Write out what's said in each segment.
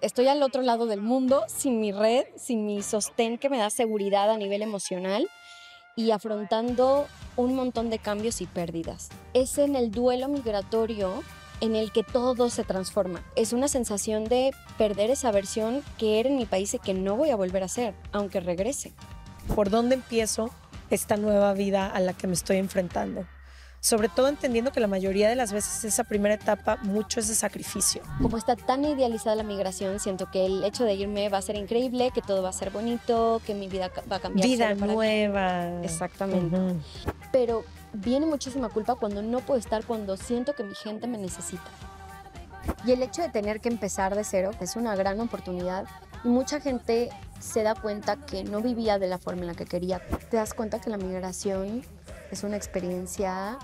estoy al otro lado del mundo, sin mi red, sin mi sostén que me da seguridad a nivel emocional y afrontando un montón de cambios y pérdidas. Es en el duelo migratorio en el que todo se transforma. Es una sensación de perder esa versión que era en mi país y que no voy a volver a ser, aunque regrese. ¿Por dónde empiezo esta nueva vida a la que me estoy enfrentando? Sobre todo entendiendo que la mayoría de las veces esa primera etapa mucho es de sacrificio. Como está tan idealizada la migración, siento que el hecho de irme va a ser increíble, que todo va a ser bonito, que mi vida va a cambiar. Vida nueva. Exactamente. Pero viene muchísima culpa cuando no puedo estar, cuando siento que mi gente me necesita. Y el hecho de tener que empezar de cero es una gran oportunidad y mucha gente se da cuenta que no vivía de la forma en la que quería. Te das cuenta que la migración es una experiencia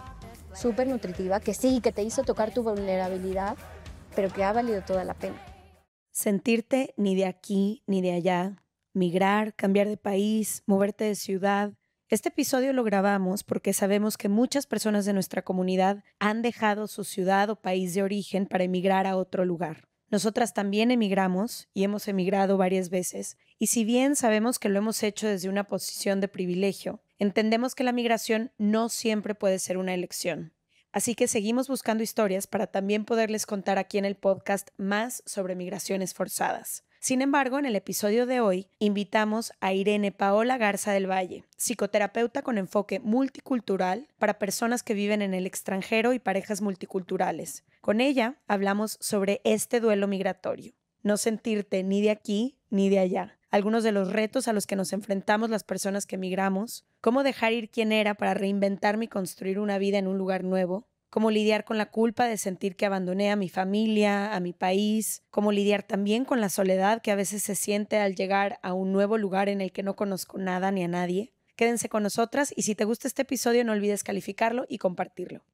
súper nutritiva, que sí, que te hizo tocar tu vulnerabilidad, pero que ha valido toda la pena. Sentirte ni de aquí ni de allá, migrar, cambiar de país, moverte de ciudad. Este episodio lo grabamos porque sabemos que muchas personas de nuestra comunidad han dejado su ciudad o país de origen para emigrar a otro lugar. Nosotras también emigramos y hemos emigrado varias veces, y si bien sabemos que lo hemos hecho desde una posición de privilegio, entendemos que la migración no siempre puede ser una elección. Así que seguimos buscando historias para también poderles contar aquí en el podcast más sobre migraciones forzadas. Sin embargo, en el episodio de hoy invitamos a Irene Paola Garza del Valle, psicoterapeuta con enfoque multicultural para personas que viven en el extranjero y parejas multiculturales. Con ella hablamos sobre este duelo migratorio, no sentirte ni de aquí ni de allá, algunos de los retos a los que nos enfrentamos las personas que migramos, cómo dejar ir quien era para reinventarme y construir una vida en un lugar nuevo, cómo lidiar con la culpa de sentir que abandoné a mi familia, a mi país, cómo lidiar también con la soledad que a veces se siente al llegar a un nuevo lugar en el que no conozco nada ni a nadie. Quédense con nosotras y si te gusta este episodio no olvides calificarlo y compartirlo.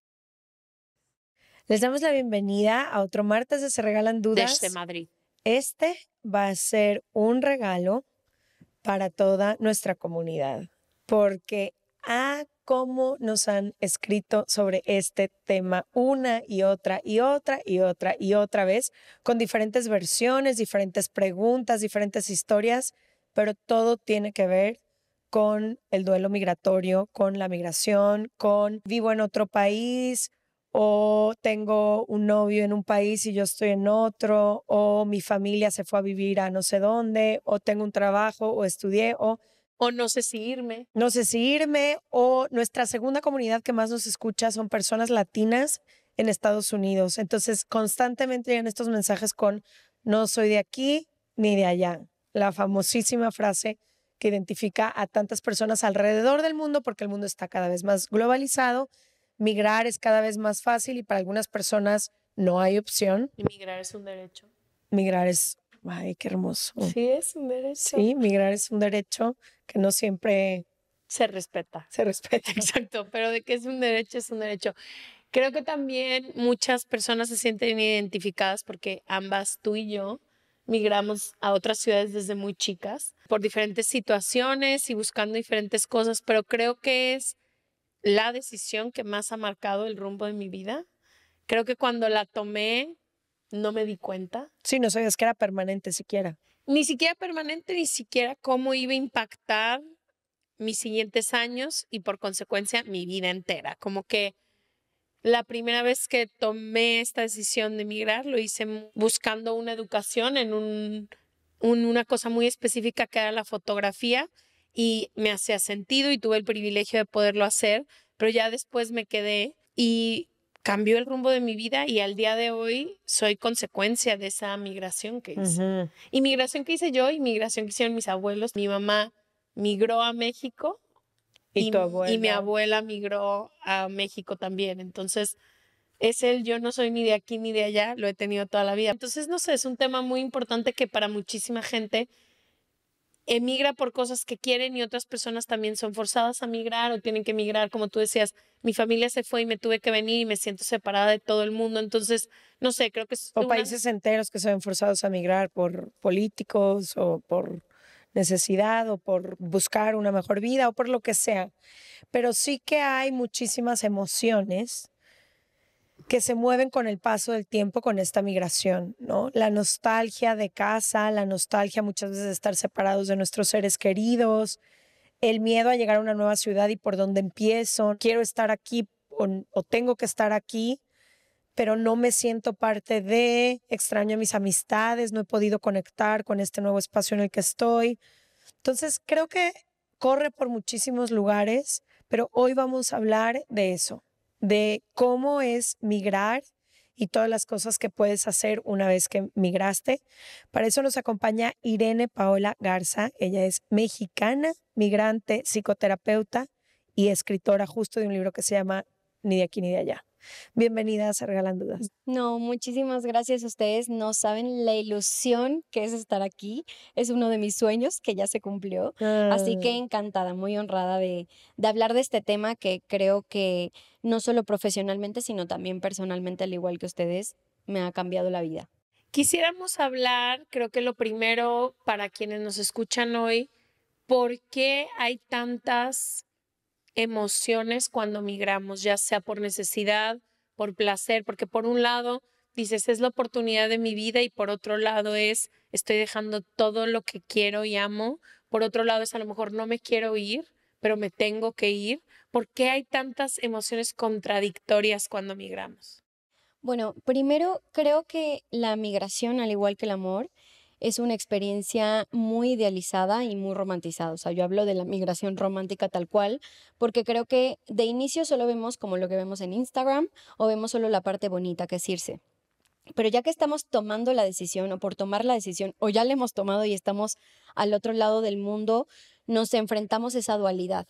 Les damos la bienvenida a otro martes de Se Regalan Dudas. Desde Madrid. Este va a ser un regalo para toda nuestra comunidad, porque cómo nos han escrito sobre este tema una y otra y otra y otra y otra vez, con diferentes versiones, diferentes preguntas, diferentes historias, pero todo tiene que ver con el duelo migratorio, con la migración, con vivo en otro país, o tengo un novio en un país y yo estoy en otro, o mi familia se fue a vivir a no sé dónde, o tengo un trabajo, o estudié, o no sé si irme. No sé si irme, o nuestra segunda comunidad que más nos escucha son personas latinas en Estados Unidos. Entonces, constantemente llegan estos mensajes con no soy de aquí ni de allá. La famosísima frase que identifica a tantas personas alrededor del mundo porque el mundo está cada vez más globalizado. Migrar es cada vez más fácil y para algunas personas no hay opción. Y migrar es un derecho. Migrar es, ay, qué hermoso. Sí, es un derecho. Sí, migrar es un derecho que no siempre se respeta. Se respeta. Exacto, pero de que es un derecho, es un derecho. Creo que también muchas personas se sienten identificadas porque ambas, tú y yo, migramos a otras ciudades desde muy chicas por diferentes situaciones y buscando diferentes cosas, pero creo que es la decisión que más ha marcado el rumbo de mi vida. Creo que cuando la tomé no me di cuenta. Sí, no sabías que era permanente siquiera. Ni siquiera permanente, ni siquiera cómo iba a impactar mis siguientes años y por consecuencia mi vida entera. Como que la primera vez que tomé esta decisión de emigrar lo hice buscando una educación en una cosa muy específica que era la fotografía y me hacía sentido y tuve el privilegio de poderlo hacer, pero ya después me quedé y cambió el rumbo de mi vida y al día de hoy soy consecuencia de esa migración que hice. Y migración que hice yo y migración que hicieron mis abuelos. Mi mamá migró a México y mi abuela migró a México también. Entonces, yo no soy ni de aquí ni de allá, lo he tenido toda la vida. Entonces, no sé, es un tema muy importante que para muchísima gente emigra por cosas que quieren y otras personas también son forzadas a migrar o tienen que migrar, como tú decías, mi familia se fue y me tuve que venir y me siento separada de todo el mundo. Entonces, no sé, creo que es países enteros que se ven forzados a migrar por políticos o por necesidad o por buscar una mejor vida o por lo que sea. Pero sí que hay muchísimas emociones que se mueven con el paso del tiempo con esta migración, ¿no? La nostalgia de casa, la nostalgia muchas veces de estar separados de nuestros seres queridos, el miedo a llegar a una nueva ciudad y por dónde empiezo, quiero estar aquí o tengo que estar aquí, pero no me siento parte de, extraño a mis amistades, no he podido conectar con este nuevo espacio en el que estoy. Entonces, creo que corre por muchísimos lugares, pero hoy vamos a hablar de eso, de cómo es migrar y todas las cosas que puedes hacer una vez que migraste. Para eso nos acompaña Irene Paola Garza. Ella es mexicana, migrante, psicoterapeuta y escritora justo de un libro que se llama Ni de aquí ni de allá. Bienvenida a Se Regalan Dudas. No, muchísimas gracias a ustedes. No saben la ilusión que es estar aquí. Es uno de mis sueños que ya se cumplió. Así que encantada, muy honrada de hablar de este tema que creo que no solo profesionalmente, sino también personalmente, al igual que ustedes, me ha cambiado la vida. Quisiéramos hablar, creo que lo primero para quienes nos escuchan hoy, ¿por qué hay tantas emociones cuando migramos, ya sea por necesidad, por placer? Porque por un lado dices, es la oportunidad de mi vida, y por otro lado es, estoy dejando todo lo que quiero y amo. Por otro lado es, a lo mejor no me quiero ir, pero me tengo que ir. ¿Por qué hay tantas emociones contradictorias cuando migramos? Bueno, primero creo que la migración, al igual que el amor, es una experiencia muy idealizada y muy romantizada. O sea, yo hablo de la migración romántica tal cual, porque creo que de inicio solo vemos como lo que vemos en Instagram o vemos solo la parte bonita, que es irse. Pero ya que estamos tomando la decisión o por tomar la decisión o ya la hemos tomado y estamos al otro lado del mundo, nos enfrentamos a esa dualidad.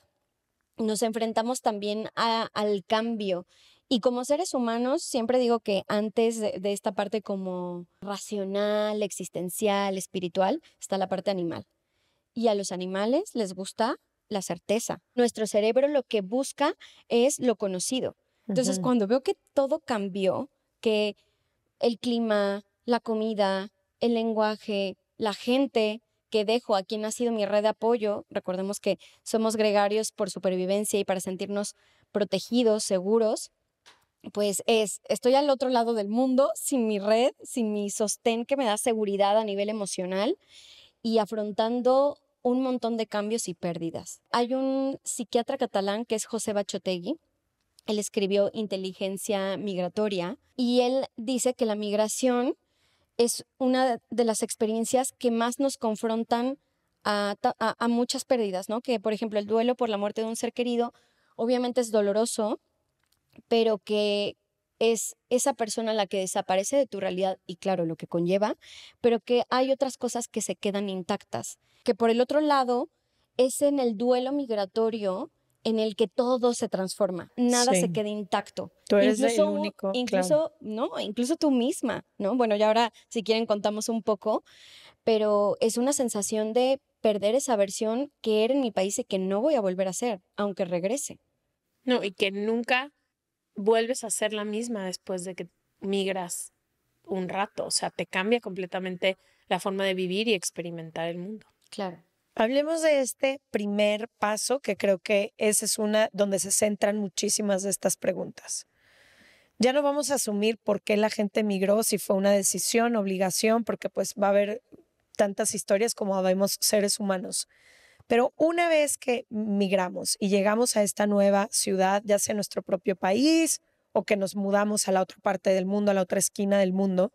Nos enfrentamos también al cambio. Y como seres humanos, siempre digo que antes de esta parte como racional, existencial, espiritual, está la parte animal. Y a los animales les gusta la certeza. Nuestro cerebro lo que busca es lo conocido. Entonces, cuando veo que todo cambió, que el clima, la comida, el lenguaje, la gente que dejo, a quien ha sido mi red de apoyo, recordemos que somos gregarios por supervivencia y para sentirnos protegidos, seguros, pues estoy al otro lado del mundo sin mi red, sin mi sostén que me da seguridad a nivel emocional y afrontando un montón de cambios y pérdidas. Hay un psiquiatra catalán que es José Bachotegui. Él escribió Inteligencia Migratoria y él dice que la migración es una de las experiencias que más nos confrontan a muchas pérdidas, ¿no? Que, por ejemplo, el duelo por la muerte de un ser querido obviamente es doloroso, pero que es esa persona la que desaparece de tu realidad y claro, lo que conlleva, pero que hay otras cosas que se quedan intactas. Que por el otro lado es en el duelo migratorio en el que todo se transforma, nada se queda intacto. Tú eres el único, incluso, no, incluso tú misma, ¿no? Bueno, ya ahora si quieren contamos un poco, pero es una sensación de perder esa versión que era en mi país y que no voy a volver a ser, aunque regrese. No, y que nunca vuelves a ser la misma después de que migras un rato. O sea, te cambia completamente la forma de vivir y experimentar el mundo. Claro. Hablemos de este primer paso, que creo que esa es una donde se centran muchísimas de estas preguntas. Ya no vamos a asumir por qué la gente migró, si fue una decisión, obligación, porque pues va a haber tantas historias como habemos seres humanos. Pero una vez que migramos y llegamos a esta nueva ciudad, ya sea nuestro propio país o que nos mudamos a la otra parte del mundo, a la otra esquina del mundo,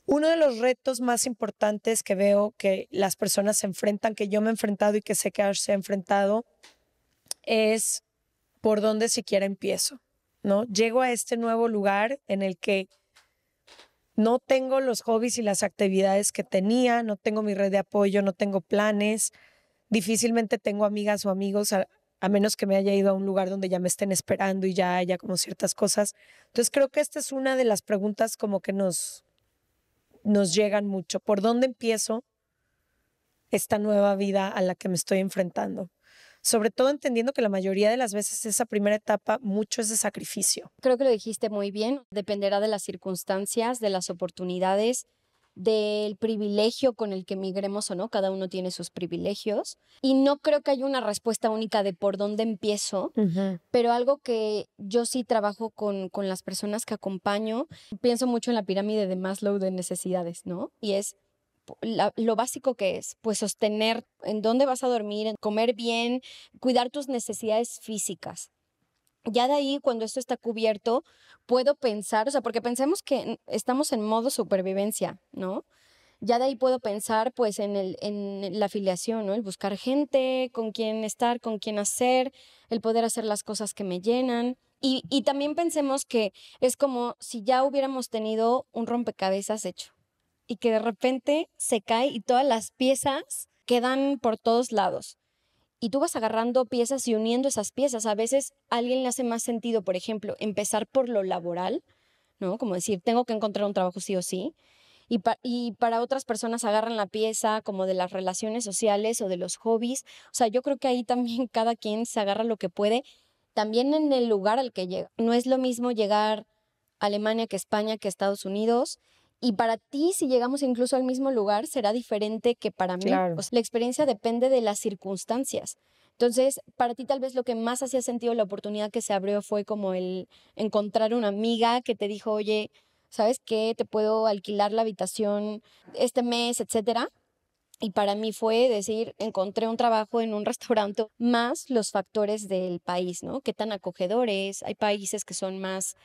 uno de los retos más importantes que veo que las personas se enfrentan, que yo me he enfrentado y que sé que Ash se ha enfrentado, es por dónde siquiera empiezo, ¿no? Llego a este nuevo lugar en el que no tengo los hobbies y las actividades que tenía, no tengo mi red de apoyo, no tengo planes, difícilmente tengo amigas o amigos, a menos que me haya ido a un lugar donde ya me estén esperando y ya haya como ciertas cosas. Entonces creo que esta es una de las preguntas como que nos llegan mucho. ¿Por dónde empiezo esta nueva vida a la que me estoy enfrentando? Sobre todo entendiendo que la mayoría de las veces esa primera etapa mucho es de sacrificio. Creo que lo dijiste muy bien. Dependerá de las circunstancias, de las oportunidades del privilegio con el que migremos o no, cada uno tiene sus privilegios y no creo que haya una respuesta única de por dónde empiezo, pero algo que yo sí trabajo con las personas que acompaño, pienso mucho en la pirámide de Maslow de necesidades, ¿no? Y es lo básico que es, pues sostener en dónde vas a dormir, en comer bien, cuidar tus necesidades físicas. Ya de ahí, cuando esto está cubierto, puedo pensar, o sea, porque pensemos que estamos en modo supervivencia, ¿no? Ya de ahí puedo pensar, pues, en la afiliación, ¿no? El buscar gente, con quién estar, con quién hacer, el poder hacer las cosas que me llenan. Y también pensemos que es como si ya hubiéramos tenido un rompecabezas hecho y que de repente se cae y todas las piezas quedan por todos lados. Y tú vas agarrando piezas y uniendo esas piezas. A veces a alguien le hace más sentido, por ejemplo, empezar por lo laboral, ¿no? Como decir, tengo que encontrar un trabajo sí o sí. Y para otras personas agarran la pieza como de las relaciones sociales o de los hobbies. O sea, yo creo que ahí también cada quien se agarra lo que puede, también en el lugar al que llega. No es lo mismo llegar a Alemania que España que Estados Unidos. Y para ti, si llegamos incluso al mismo lugar, será diferente que para mí. Claro. O sea, la experiencia depende de las circunstancias. Entonces, para ti tal vez lo que más hacía sentido, la oportunidad que se abrió fue como el encontrar una amiga que te dijo, oye, ¿sabes qué? Te puedo alquilar la habitación este mes, etcétera. Y para mí fue decir, encontré un trabajo en un restaurante, más los factores del país, ¿no? Qué tan acogedores. Hay países que son más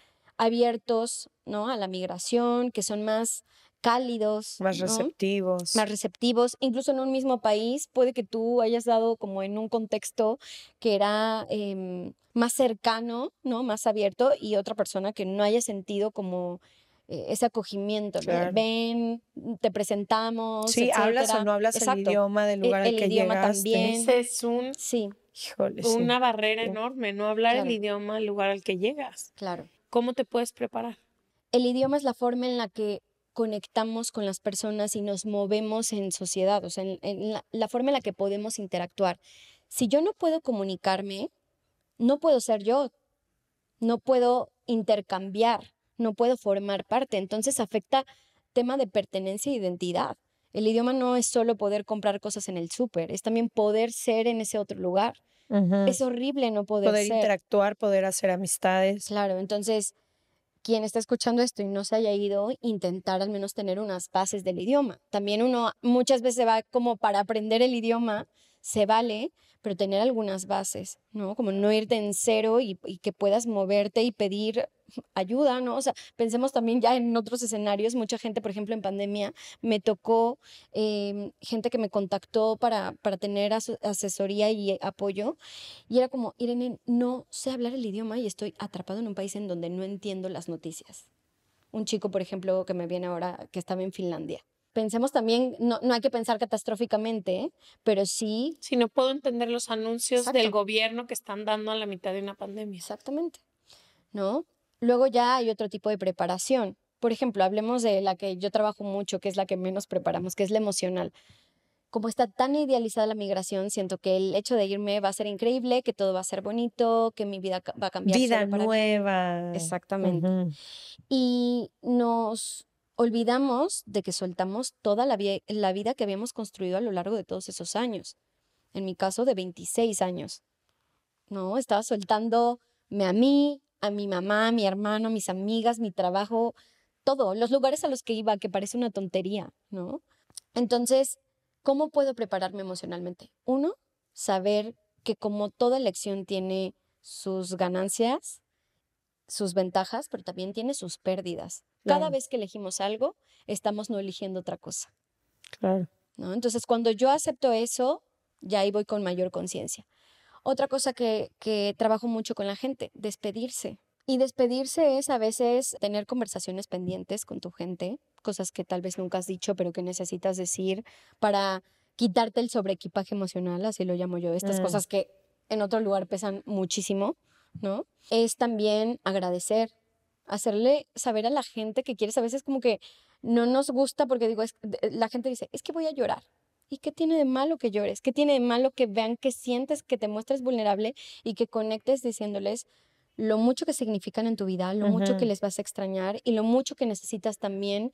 abiertos, ¿no? A la migración, que son más cálidos, Más ¿no? receptivos. Más receptivos. Incluso en un mismo país puede que tú hayas dado como en un contexto que era más cercano, ¿no? Más abierto, y otra persona que no haya sentido como ese acogimiento, ¿no? De, Claro. ven, te presentamos, Sí, hablas o etcétera. no hablas el Exacto. idioma del lugar al El que idioma llegaste. también. Ese es Sí, Híjole, sí. una barrera Sí. enorme, no hablar el Claro. idioma al lugar al que llegas. claro. ¿Cómo te puedes preparar? El idioma es la forma en la que conectamos con las personas y nos movemos en sociedad, o sea, en la forma en la que podemos interactuar. Si yo no puedo comunicarme, no puedo ser yo, no puedo intercambiar, no puedo formar parte. Entonces afecta tema de pertenencia e identidad. El idioma no es solo poder comprar cosas en el súper, es también poder ser en ese otro lugar. Es horrible no poder Poder ser. interactuar, poder hacer amistades. Claro, entonces quien está escuchando esto y no se haya ido, intentar al menos tener unas bases del idioma. También uno muchas veces va como para aprender el idioma, se vale, pero tener algunas bases, ¿no? Como no irte en cero y que puedas moverte y pedir ayuda, ¿no? O sea, pensemos también ya en otros escenarios. Mucha gente, por ejemplo, en pandemia, me tocó gente que me contactó para tener asesoría y apoyo. Y era como, Irene, no sé hablar el idioma y estoy atrapado en un país en donde no entiendo las noticias. Un chico, por ejemplo, que me viene ahora, que estaba en Finlandia. Pensemos también, no hay que pensar catastróficamente, pero sí. Si no puedo entender los anuncios Exacto. del gobierno que están dando a la mitad de una pandemia. Exactamente, ¿no? Luego ya hay otro tipo de preparación. Por ejemplo, hablemos de la que yo trabajo mucho, que es la que menos preparamos, que es la emocional. Como está tan idealizada la migración, siento que el hecho de irme va a ser increíble, que todo va a ser bonito, que mi vida va a cambiar Vida solo para bien. nueva. Exactamente. Ujú. Y nos olvidamos de que soltamos toda la vida que habíamos construido a lo largo de todos esos años. En mi caso, de 26 años. ¿No? Estaba soltándome a mí, a mi mamá, a mi hermano, a mis amigas, mi trabajo, todo, los lugares a los que iba, que parece una tontería, ¿no? Entonces, ¿cómo puedo prepararme emocionalmente? Uno, saber que como toda elección tiene sus ganancias, sus ventajas, pero también tiene sus pérdidas. Cada Claro. vez que elegimos algo, estamos no eligiendo otra cosa, Claro. ¿no? Entonces, cuando yo acepto eso, ya ahí voy con mayor conciencia. Otra cosa que trabajo mucho con la gente, despedirse. Y despedirse es a veces tener conversaciones pendientes con tu gente, cosas que tal vez nunca has dicho, pero que necesitas decir para quitarte el sobreequipaje emocional, así lo llamo yo, estas cosas que en otro lugar pesan muchísimo, ¿no? Es también agradecer, hacerle saber a la gente que quieres. A veces como que no nos gusta porque digo, la gente dice, es que voy a llorar. ¿Y qué tiene de malo que llores? ¿Qué tiene de malo que vean que sientes, que te muestres vulnerable y que conectes diciéndoles lo mucho que significan en tu vida, lo mucho que les vas a extrañar y lo mucho que necesitas también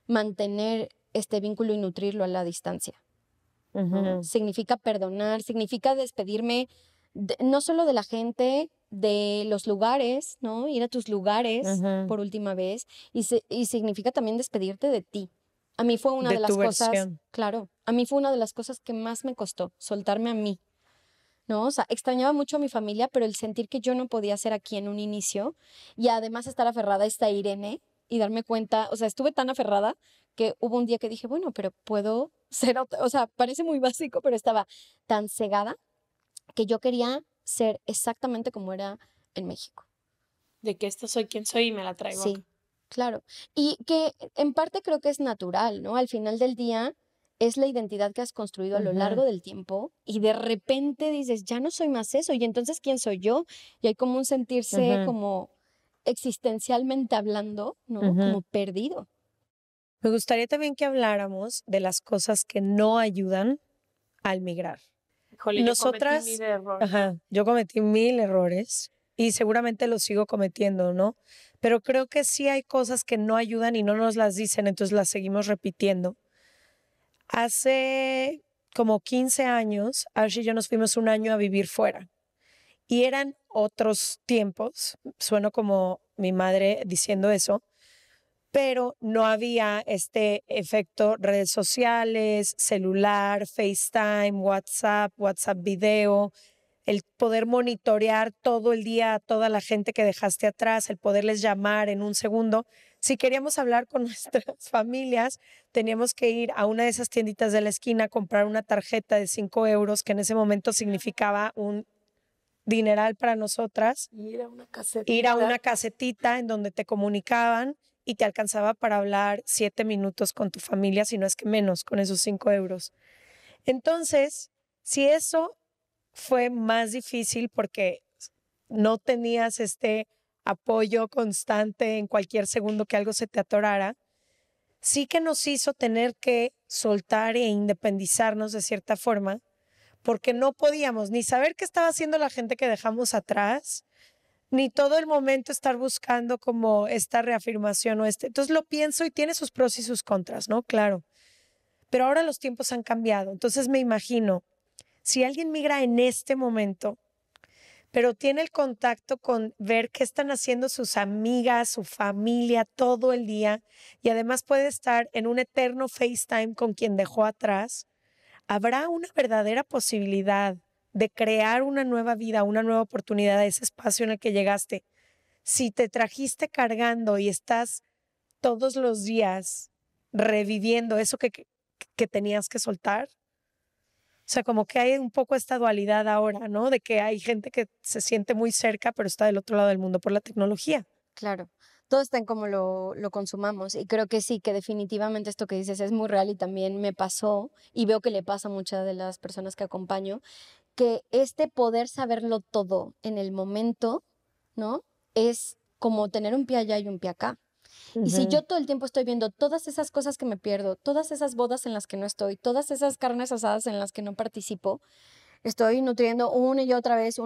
mantener este vínculo y nutrirlo a la distancia. ¿No? Significa perdonar, significa despedirme no solo de la gente, de los lugares, ¿no? Ir a tus lugares por última vez y significa también despedirte de ti. A mí fue una de las cosas, claro, a mí fue una de las cosas que más me costó, soltarme a mí, ¿no? O sea, extrañaba mucho a mi familia, pero el sentir que yo no podía ser aquí en un inicio y además estar aferrada a esta Irene y darme cuenta, o sea, estuve tan aferrada que hubo un día que dije, bueno, pero puedo ser otra, o sea, parece muy básico, pero estaba tan cegada que yo quería ser exactamente como era en México. De que esta soy quien soy y me la traigo. Sí, claro. Y que en parte creo que es natural, ¿no? Al final del día es la identidad que has construido a lo largo del tiempo y de repente dices, ya no soy más eso, y entonces ¿quién soy yo? Y hay como un sentirse como existencialmente hablando, ¿no? Como perdido. Me gustaría también que habláramos de las cosas que no ayudan al migrar. Híjole, Nosotras, yo cometí 1000 errores. Yo cometí 1000 errores y seguramente los sigo cometiendo, ¿no? Pero creo que sí hay cosas que no ayudan y no nos las dicen, entonces las seguimos repitiendo. Hace como 15 años, Ash y yo nos fuimos un año a vivir fuera y eran otros tiempos, sueno como mi madre diciendo eso, pero no había este efecto redes sociales, celular, FaceTime, WhatsApp video, el poder monitorear todo el día a toda la gente que dejaste atrás, el poderles llamar en un segundo. Si queríamos hablar con nuestras familias, teníamos que ir a una de esas tienditas de la esquina a comprar una tarjeta de 5 euros, que en ese momento significaba un dineral para nosotras. Ir a una casetita. Ir a una casetita en donde te comunicaban y te alcanzaba para hablar 7 minutos con tu familia, si no es que menos, con esos 5 euros. Entonces, si eso fue más difícil porque no tenías este apoyo constante en cualquier segundo que algo se te atorara, sí que nos hizo tener que soltar e independizarnos de cierta forma, porque no podíamos ni saber qué estaba haciendo la gente que dejamos atrás, ni todo el momento estar buscando como esta reafirmación o Entonces lo pienso y tiene sus pros y sus contras, ¿no? Claro. Pero ahora los tiempos han cambiado. Entonces me imagino, si alguien migra en este momento, pero tiene el contacto con ver qué están haciendo sus amigas, su familia todo el día, y además puede estar en un eterno FaceTime con quien dejó atrás, habrá una verdadera posibilidad de crear una nueva vida, una nueva oportunidad a ese espacio en el que llegaste. Si te trajiste cargando y estás todos los días reviviendo eso que tenías que soltar, o sea, como que hay un poco esta dualidad ahora, ¿no? De que hay gente que se siente muy cerca, pero está del otro lado del mundo por la tecnología. Claro. Todo está en cómo lo consumamos y creo que sí, que definitivamente esto que dices es muy real y también me pasó y veo que le pasa a muchas de las personas que acompaño, que este poder saberlo todo en el momento, ¿no? Es como tener un pie allá y un pie acá. Y si yo todo el tiempo estoy viendo todas esas cosas que me pierdo, todas esas bodas en las que no estoy, todas esas carnes asadas en las que no participo, estoy nutriendo una y otra vez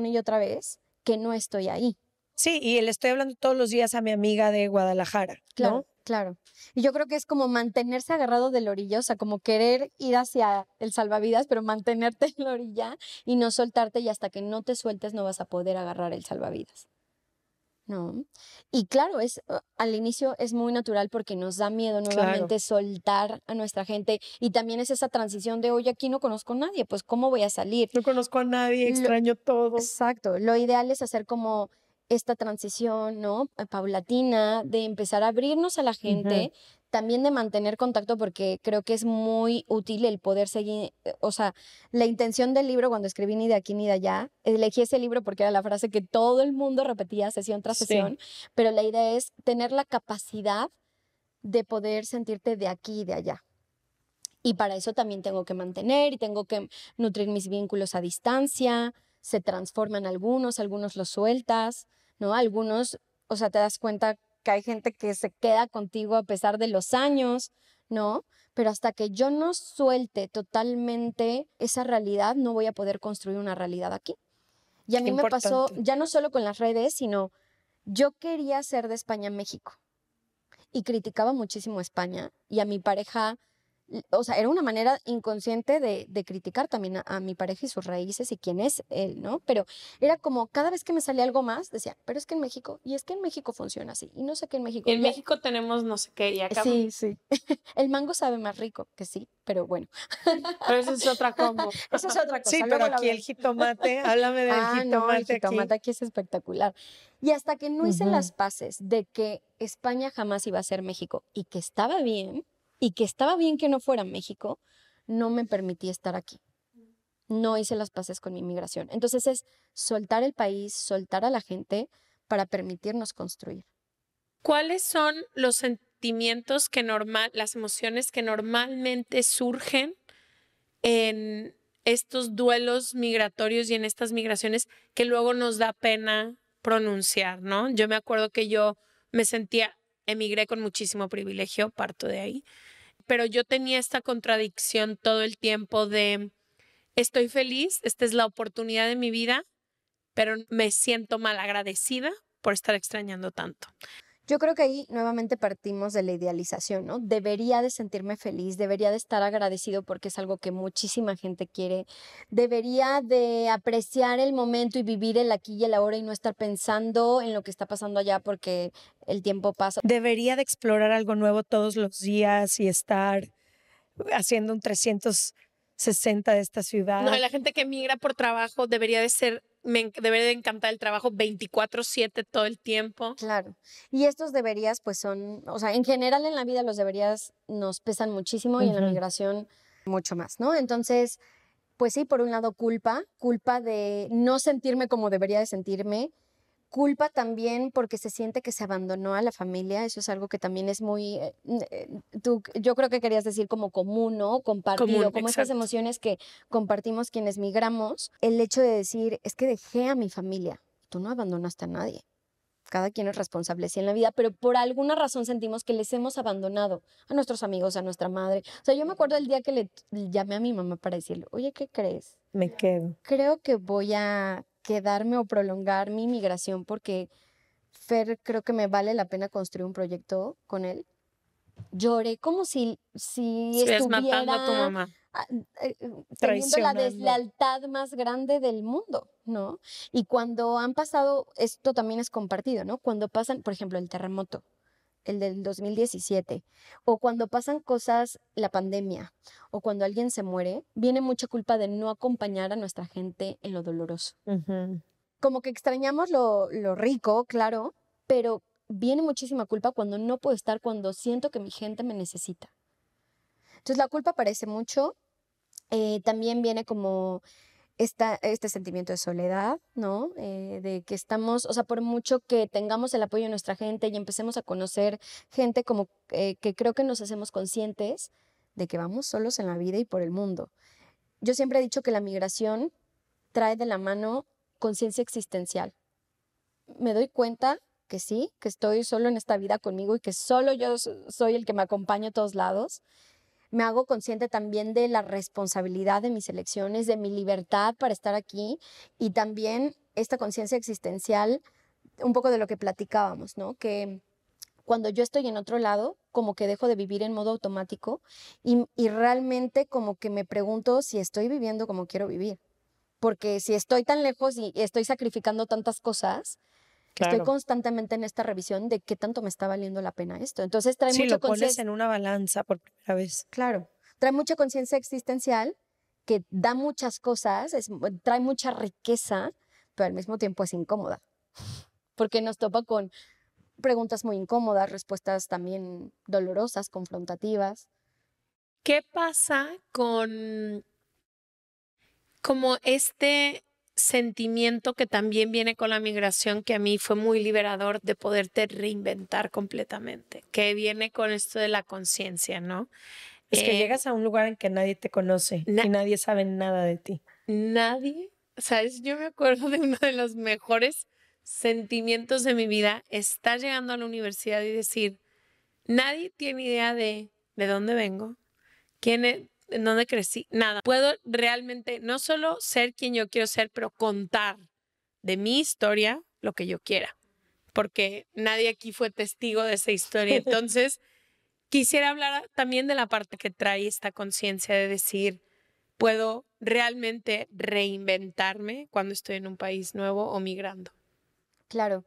que no estoy ahí. Sí, y le estoy hablando todos los días a mi amiga de Guadalajara, Claro, ¿no? claro. Y yo creo que es como mantenerse agarrado de la orilla, o sea, como querer ir hacia el salvavidas, pero mantenerte en la orilla y no soltarte, y hasta que no te sueltes no vas a poder agarrar el salvavidas. ¿No? Y claro, al inicio es muy natural porque nos da miedo nuevamente soltar a nuestra gente, y también es esa transición de, oye, aquí no conozco a nadie, pues ¿cómo voy a salir? No conozco a nadie, extraño todo. Exacto, lo ideal es hacer como esta transición, ¿no? Paulatina, de empezar a abrirnos a la gente, también de mantener contacto, porque creo que es muy útil el poder seguir, o sea, la intención del libro cuando escribí Ni de aquí ni de allá, elegí ese libro porque era la frase que todo el mundo repetía sesión tras sesión, pero la idea es tener la capacidad de poder sentirte de aquí y de allá. Y para eso también tengo que mantener y tengo que nutrir mis vínculos a distancia. Se transforman algunos los sueltas, ¿no? Algunos, o sea, te das cuenta que hay gente que se queda contigo a pesar de los años, ¿no? Pero hasta que yo no suelte totalmente esa realidad, no voy a poder construir una realidad aquí. Y a mí me pasó, ya no solo con las redes, sino yo quería ser de España a México y criticaba muchísimo España, y a mi pareja o sea, era una manera inconsciente de criticar también a mi pareja y sus raíces y quién es él, ¿no? Pero era como cada vez que me salía algo más, decía, pero es que en México, y es que en México funciona así, y no sé qué en México. En Ya, México tenemos no sé qué y acá. sí, sí. El mango sabe más rico que sí, pero bueno. Pero eso es otra combo. Eso es otra cosa. Sí, luego pero lo aquí el hablamos. jitomate, háblame del Ah, no, el jitomate aquí. jitomate aquí es espectacular. Y hasta que no hice Ujú. las paces de que España jamás iba a ser México y que estaba bien, y que estaba bien que no fuera México, no me permití estar aquí. No hice las paces con mi inmigración. Entonces es soltar el país, soltar a la gente para permitirnos construir. ¿Cuáles son los sentimientos las emociones que normalmente surgen en estos duelos migratorios y en estas migraciones que luego nos da pena pronunciar, ¿no? Yo me acuerdo que yo emigré con muchísimo privilegio, parto de ahí, pero yo tenía esta contradicción todo el tiempo de estoy feliz, esta es la oportunidad de mi vida, pero me siento mal agradecida por estar extrañando tanto. Yo creo que ahí nuevamente partimos de la idealización, ¿no? Debería de sentirme feliz, debería de estar agradecido porque es algo que muchísima gente quiere, debería de apreciar el momento y vivir el aquí y el ahora y no estar pensando en lo que está pasando allá porque el tiempo pasa. Debería de explorar algo nuevo todos los días y estar haciendo un 360 de esta ciudad. No, y la gente que migra por trabajo debería de encantar el trabajo 24/7 todo el tiempo. Claro. Y estos deberías, pues son, o sea, en general en la vida los deberías nos pesan muchísimo y en la Ujú. migración mucho más, ¿no? Entonces, pues sí, por un lado culpa de no sentirme como debería de sentirme, culpa también porque se siente que se abandonó a la familia, eso es algo que también es muy, yo creo que querías decir como común, ¿no? Compartido, Común, como estas exacto. emociones que compartimos quienes migramos, el hecho de decir, es que dejé a mi familia, tú no abandonaste a nadie. Cada quien es responsable sí en la vida, pero por alguna razón sentimos que les hemos abandonado a nuestros amigos, a nuestra madre. O sea, yo me acuerdo el día que le llamé a mi mamá para decirle, oye, ¿qué crees? Me quedo. Creo que voy a quedarme o prolongar mi migración porque Fer creo que me vale la pena construir un proyecto con él. Lloré como si Estás matando a tu estuviera mamá. ah, teniendo la Traicionando. deslealtad más grande del mundo, ¿no? Y cuando han pasado, esto también es compartido, ¿no? Cuando pasan, por ejemplo, el terremoto, el del 2017, o cuando pasan cosas, la pandemia, o cuando alguien se muere, viene mucha culpa de no acompañar a nuestra gente en lo doloroso. Ujú. Como que extrañamos lo rico, claro, pero viene muchísima culpa cuando no puedo estar, cuando siento que mi gente me necesita. Entonces la culpa aparece mucho. También viene como este sentimiento de soledad, ¿no? De que estamos, o sea, por mucho que tengamos el apoyo de nuestra gente y empecemos a conocer gente como que creo que nos hacemos conscientes de que vamos solos en la vida y por el mundo. Yo siempre he dicho que la migración trae de la mano conciencia existencial. Me doy cuenta que sí, que estoy solo en esta vida conmigo y que solo yo soy el que me acompaña a todos lados. Me hago consciente también de la responsabilidad de mis elecciones, de mi libertad para estar aquí y también esta conciencia existencial, un poco de lo que platicábamos, ¿no? Que cuando yo estoy en otro lado, como que dejo de vivir en modo automático y realmente como que me pregunto si estoy viviendo como quiero vivir. Porque si estoy tan lejos y estoy sacrificando tantas cosas, estoy Claro. constantemente en esta revisión de qué tanto me está valiendo la pena esto. Entonces trae Sí, mucha lo pones conciencia. en una balanza por primera vez. Claro, trae mucha conciencia existencial que da muchas cosas, trae mucha riqueza, pero al mismo tiempo es incómoda, porque nos topa con preguntas muy incómodas, respuestas también dolorosas, confrontativas. ¿Qué pasa con como este sentimiento que también viene con la migración, que a mí fue muy liberador de poderte reinventar completamente, que viene con esto de la conciencia, ¿no? Es que llegas a un lugar en que nadie te conoce na- y nadie sabe nada de ti. Nadie, ¿sabes? Yo me acuerdo de uno de los mejores sentimientos de mi vida, estar llegando a la universidad y decir, nadie tiene idea de dónde vengo, en dónde crecí, nada. Puedo realmente no solo ser quien yo quiero ser, pero contar de mi historia lo que yo quiera, porque nadie aquí fue testigo de esa historia. Entonces, Quisiera hablar también de la parte que trae esta conciencia de decir, puedo realmente reinventarme cuando estoy en un país nuevo o migrando. Claro.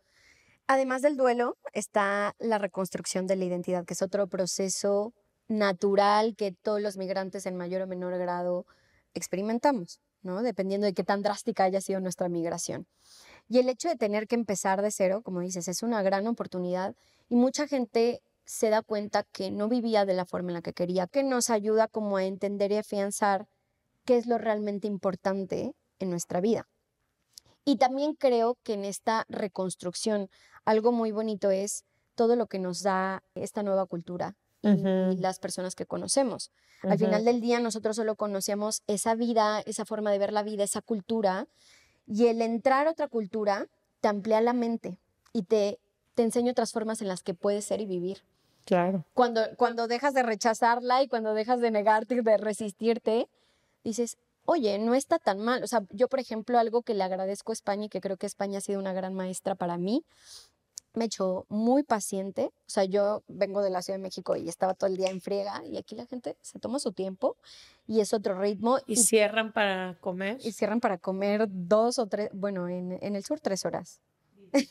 Además del duelo, está la reconstrucción de la identidad, que es otro proceso natural que todos los migrantes en mayor o menor grado experimentamos, ¿no? Dependiendo de qué tan drástica haya sido nuestra migración. Y el hecho de tener que empezar de cero, como dices, es una gran oportunidad y mucha gente se da cuenta que no vivía de la forma en la que quería, que nos ayuda como a entender y afianzar qué es lo realmente importante en nuestra vida. Y también creo que en esta reconstrucción algo muy bonito es todo lo que nos da esta nueva cultura y las personas que conocemos. Al final del día nosotros solo conocíamos esa vida, esa forma de ver la vida, esa cultura, y el entrar a otra cultura te amplía la mente y te enseña otras formas en las que puedes ser y vivir. Claro. Cuando dejas de rechazarla y cuando dejas de negarte y de resistirte, dices, oye, no está tan mal. O sea, yo, por ejemplo, algo que le agradezco a España y que creo que España ha sido una gran maestra para mí, me he hecho muy paciente. O sea, yo vengo de la Ciudad de México y estaba todo el día en friega y aquí la gente se toma su tiempo y es otro ritmo. ¿Y cierran para comer? Y cierran para comer 2 o 3, bueno, en el sur 3 horas.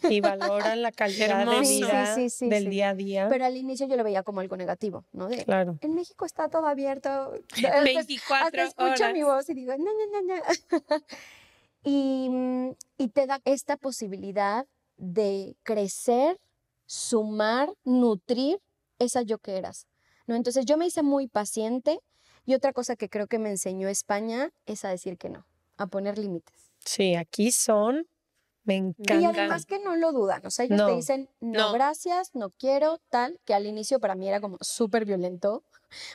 Y valoran la calidad de vida del día a día. Pero al inicio yo lo veía como algo negativo, ¿no? Claro. En México está todo abierto. 24 hasta escucho mi voz y digo, no, no, no, no. Y te da esta posibilidad de crecer, sumar, nutrir esa yo que eras, ¿no? Entonces yo me hice muy paciente y otra cosa que creo que me enseñó España es a decir que no, a poner límites. Sí, aquí me encanta. Y además que no lo dudan, o sea, ellos te dicen, no, gracias, no quiero, tal, que al inicio para mí era como súper violento,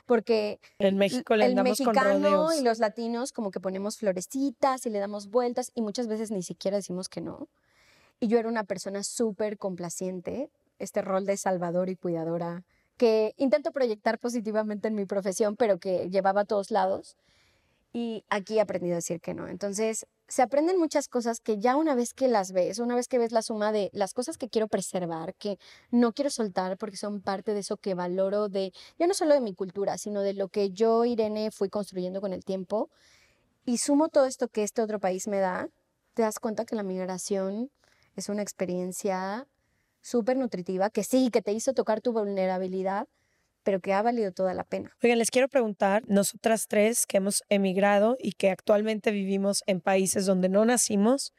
porque en México le andamos con rodeos. El mexicano y los latinos como que ponemos florecitas y le damos vueltas y muchas veces ni siquiera decimos que no. Y yo era una persona súper complaciente, este rol de salvador y cuidadora, que intento proyectar positivamente en mi profesión, pero que llevaba a todos lados. Y aquí he aprendido a decir que no. Entonces, se aprenden muchas cosas que ya una vez que las ves, una vez que ves la suma de las cosas que quiero preservar, que no quiero soltar porque son parte de eso que valoro, de ya no solo de mi cultura, sino de lo que yo, Irene, fui construyendo con el tiempo, y sumo todo esto que este otro país me da, te das cuenta que la migración es una experiencia súper nutritiva, que sí, que te hizo tocar tu vulnerabilidad, pero que ha valido toda la pena. Oigan, les quiero preguntar, nosotras tres que hemos emigrado y que actualmente vivimos en países donde no nacimos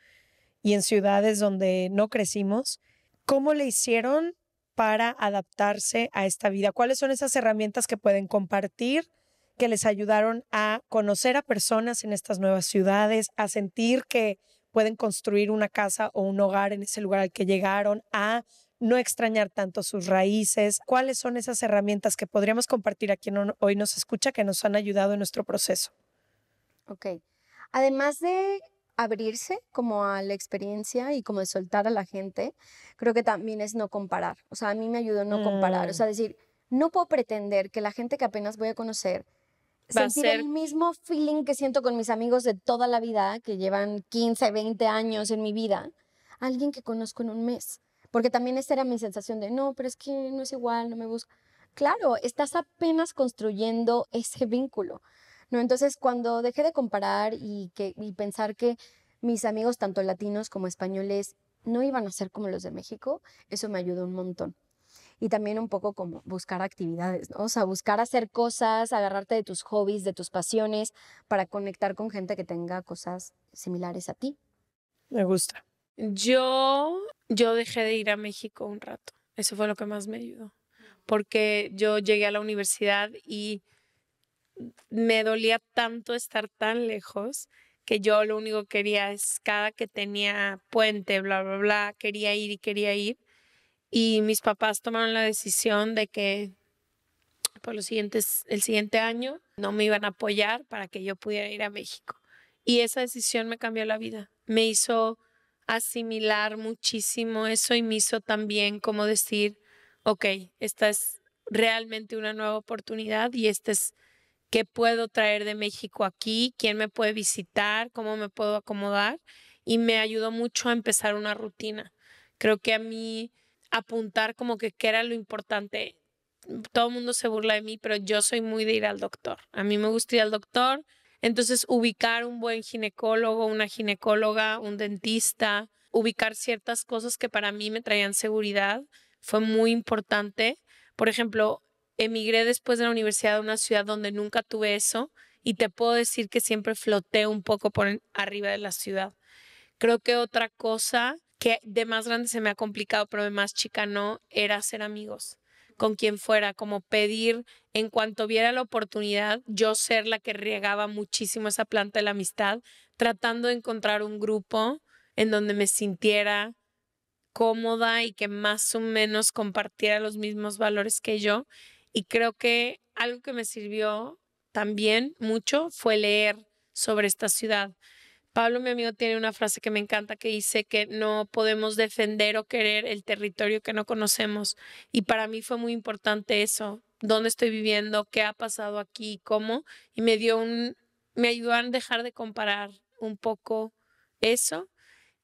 y en ciudades donde no crecimos, ¿cómo le hicieron para adaptarse a esta vida? ¿Cuáles son esas herramientas que pueden compartir que les ayudaron a conocer a personas en estas nuevas ciudades, a sentir que pueden construir una casa o un hogar en ese lugar al que llegaron, a no extrañar tanto sus raíces? ¿Cuáles son esas herramientas que podríamos compartir a quien hoy nos escucha que nos han ayudado en nuestro proceso? Ok. Además de abrirse como a la experiencia y como de soltar a la gente, creo que también es no comparar. O sea, a mí me ayudó no comparar. O sea, decir, no puedo pretender que la gente que apenas voy a conocer sentir el mismo feeling que siento con mis amigos de toda la vida, que llevan 15, 20 años en mi vida, alguien que conozco en un mes. Porque también esa era mi sensación de, no, pero es que no es igual, no me busca. Claro, estás apenas construyendo ese vínculo, ¿no? Entonces, cuando dejé de comparar y pensar que mis amigos, tanto latinos como españoles, no iban a ser como los de México, eso me ayudó un montón. Y también un poco como buscar actividades, ¿no? O sea, buscar hacer cosas, agarrarte de tus hobbies, de tus pasiones, para conectar con gente que tenga cosas similares a ti. Me gusta. Yo dejé de ir a México un rato. Eso fue lo que más me ayudó. Porque yo llegué a la universidad y me dolía tanto estar tan lejos que yo lo único que quería es cada que tenía puente, bla, bla, bla, quería ir y quería ir. Y mis papás tomaron la decisión de que por el siguiente año no me iban a apoyar para que yo pudiera ir a México. Y esa decisión me cambió la vida. Me hizo asimilar muchísimo eso y me hizo también como decir, ok, esta es realmente una nueva oportunidad y esta es qué puedo traer de México aquí, quién me puede visitar, cómo me puedo acomodar. Y me ayudó mucho a empezar una rutina. Creo que a mí apuntar como que qué era lo importante todo el mundo se burla de mí, pero yo soy muy de ir al doctor. A mí me gusta ir al doctor. Entonces, ubicar un buen ginecólogo, una ginecóloga, un dentista, ubicar ciertas cosas que para mí me traían seguridad fue muy importante. Por ejemplo, emigré después de la universidad a una ciudad donde nunca tuve eso y te puedo decir que siempre floté un poco por arriba de la ciudad. Creo que otra cosa que de más grande se me ha complicado, pero de más chica no, era hacer amigos con quien fuera, como pedir en cuanto viera la oportunidad, yo ser la que regaba muchísimo esa planta de la amistad, tratando de encontrar un grupo en donde me sintiera cómoda y que más o menos compartiera los mismos valores que yo. Y creo que algo que me sirvió también mucho fue leer sobre esta ciudad. Pablo, mi amigo, tiene una frase que me encanta que dice que no podemos defender o querer el territorio que no conocemos. Y para mí fue muy importante eso. ¿Dónde estoy viviendo? ¿Qué ha pasado aquí? ¿Cómo? Y me ayudó a dejar de comparar un poco eso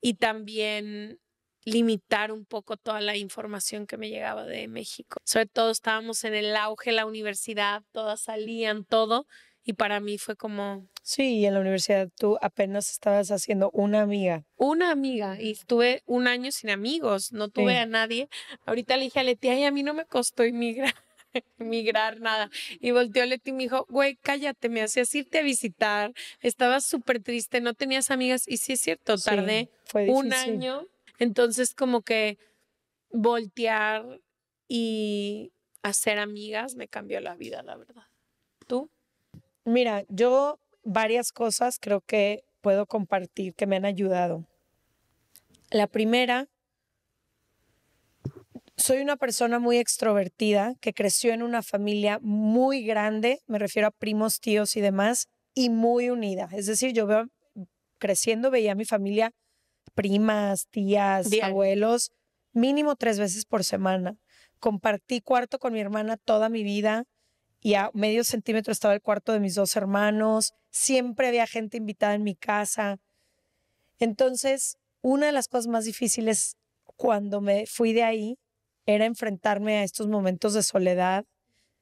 y también limitar un poco toda la información que me llegaba de México. Sobre todo estábamos en el auge de la universidad, todas salían, todo. Y para mí fue como Sí, y en la universidad tú apenas estabas haciendo una amiga. una amiga y estuve un año sin amigos, no tuve Sí. a nadie. Ahorita le dije a Leti, ay, a mí no me costó emigrar nada. Y volteó Leti y me dijo, güey, cállate, me hacías irte a visitar, estabas súper triste, no tenías amigas. Y sí es cierto, Sí, tardé fue un difícil. año. Entonces como que voltear y hacer amigas me cambió la vida, la verdad. ¿Tú? Mira, yo varias cosas creo que puedo compartir que me han ayudado. La primera, soy una persona muy extrovertida que creció en una familia muy grande, me refiero a primos, tíos y demás, y muy unida. Es decir, yo veo, creciendo veía a mi familia, primas, tías, Diario. abuelos, mínimo 3 veces por semana. Compartí cuarto con mi hermana toda mi vida y a medio centímetro estaba el cuarto de mis 2 hermanos. Siempre había gente invitada en mi casa. Entonces, una de las cosas más difíciles cuando me fui de ahí era enfrentarme a estos momentos de soledad,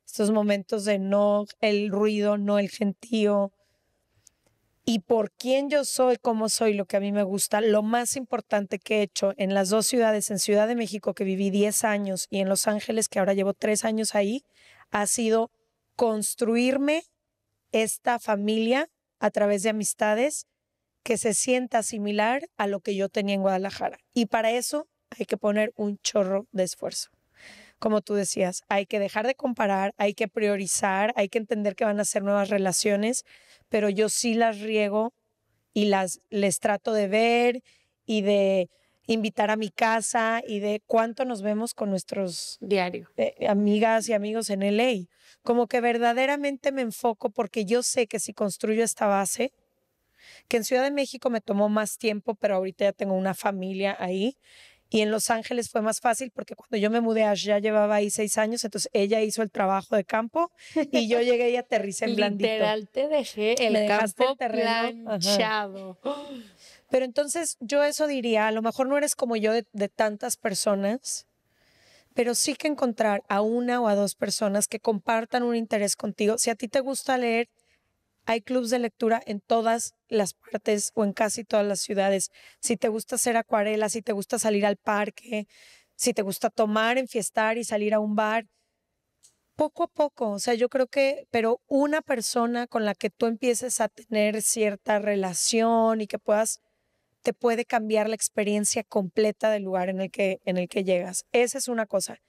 estos momentos de no el ruido, no el gentío. Y por quién yo soy, cómo soy, lo que a mí me gusta, lo más importante que he hecho en las 2 ciudades, en Ciudad de México, que viví 10 años, y en Los Ángeles, que ahora llevo 3 años ahí, ha sido construirme esta familia a través de amistades que se sienta similar a lo que yo tenía en Guadalajara. Y para eso hay que poner un chorro de esfuerzo. Como tú decías, hay que dejar de comparar, hay que priorizar, hay que entender que van a ser nuevas relaciones, pero yo sí las riego y les trato de ver y de invitar a mi casa y de cuánto nos vemos con nuestros Diario. amigas y amigos en LA. Como que verdaderamente me enfoco porque yo sé que si construyo esta base, que en Ciudad de México me tomó más tiempo, pero ahorita ya tengo una familia ahí. Y en Los Ángeles fue más fácil porque cuando yo me mudé ya llevaba ahí 6 años, entonces ella hizo el trabajo de campo y yo llegué y aterricé en blandito. Literal, te dejé Me el dejaste el campo terreno, planchado. Pero entonces yo eso diría, a lo mejor no eres como yo de tantas personas, pero sí que encontrar a una o a 2 personas que compartan un interés contigo. Si a ti te gusta leer, hay clubs de lectura en todas las partes o en casi todas las ciudades. Si te gusta hacer acuarelas, si te gusta salir al parque, si te gusta tomar, enfiestar y salir a un bar, poco a poco, o sea, yo creo que, pero una persona con la que tú empieces a tener cierta relación y que te puede cambiar la experiencia completa del lugar en el que llegas. Esa es una cosa.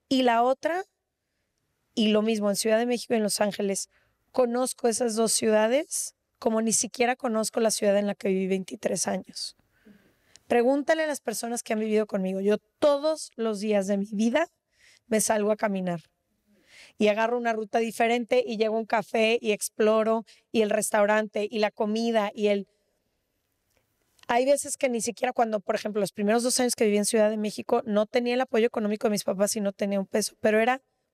Y la otra, y lo mismo en Ciudad de México y en Los Ángeles, conozco esas 2 ciudades como ni siquiera conozco la ciudad en la que viví 23 años. Pregúntale a las personas que han vivido conmigo. Yo todos los días de mi vida me salgo a caminar y agarro una ruta diferente y llego a un café y exploro y el restaurante y la comida y el... Hay veces que ni siquiera cuando, por ejemplo, los primeros 2 años que viví en Ciudad de México no tenía el apoyo económico de mis papás y no tenía un peso, pero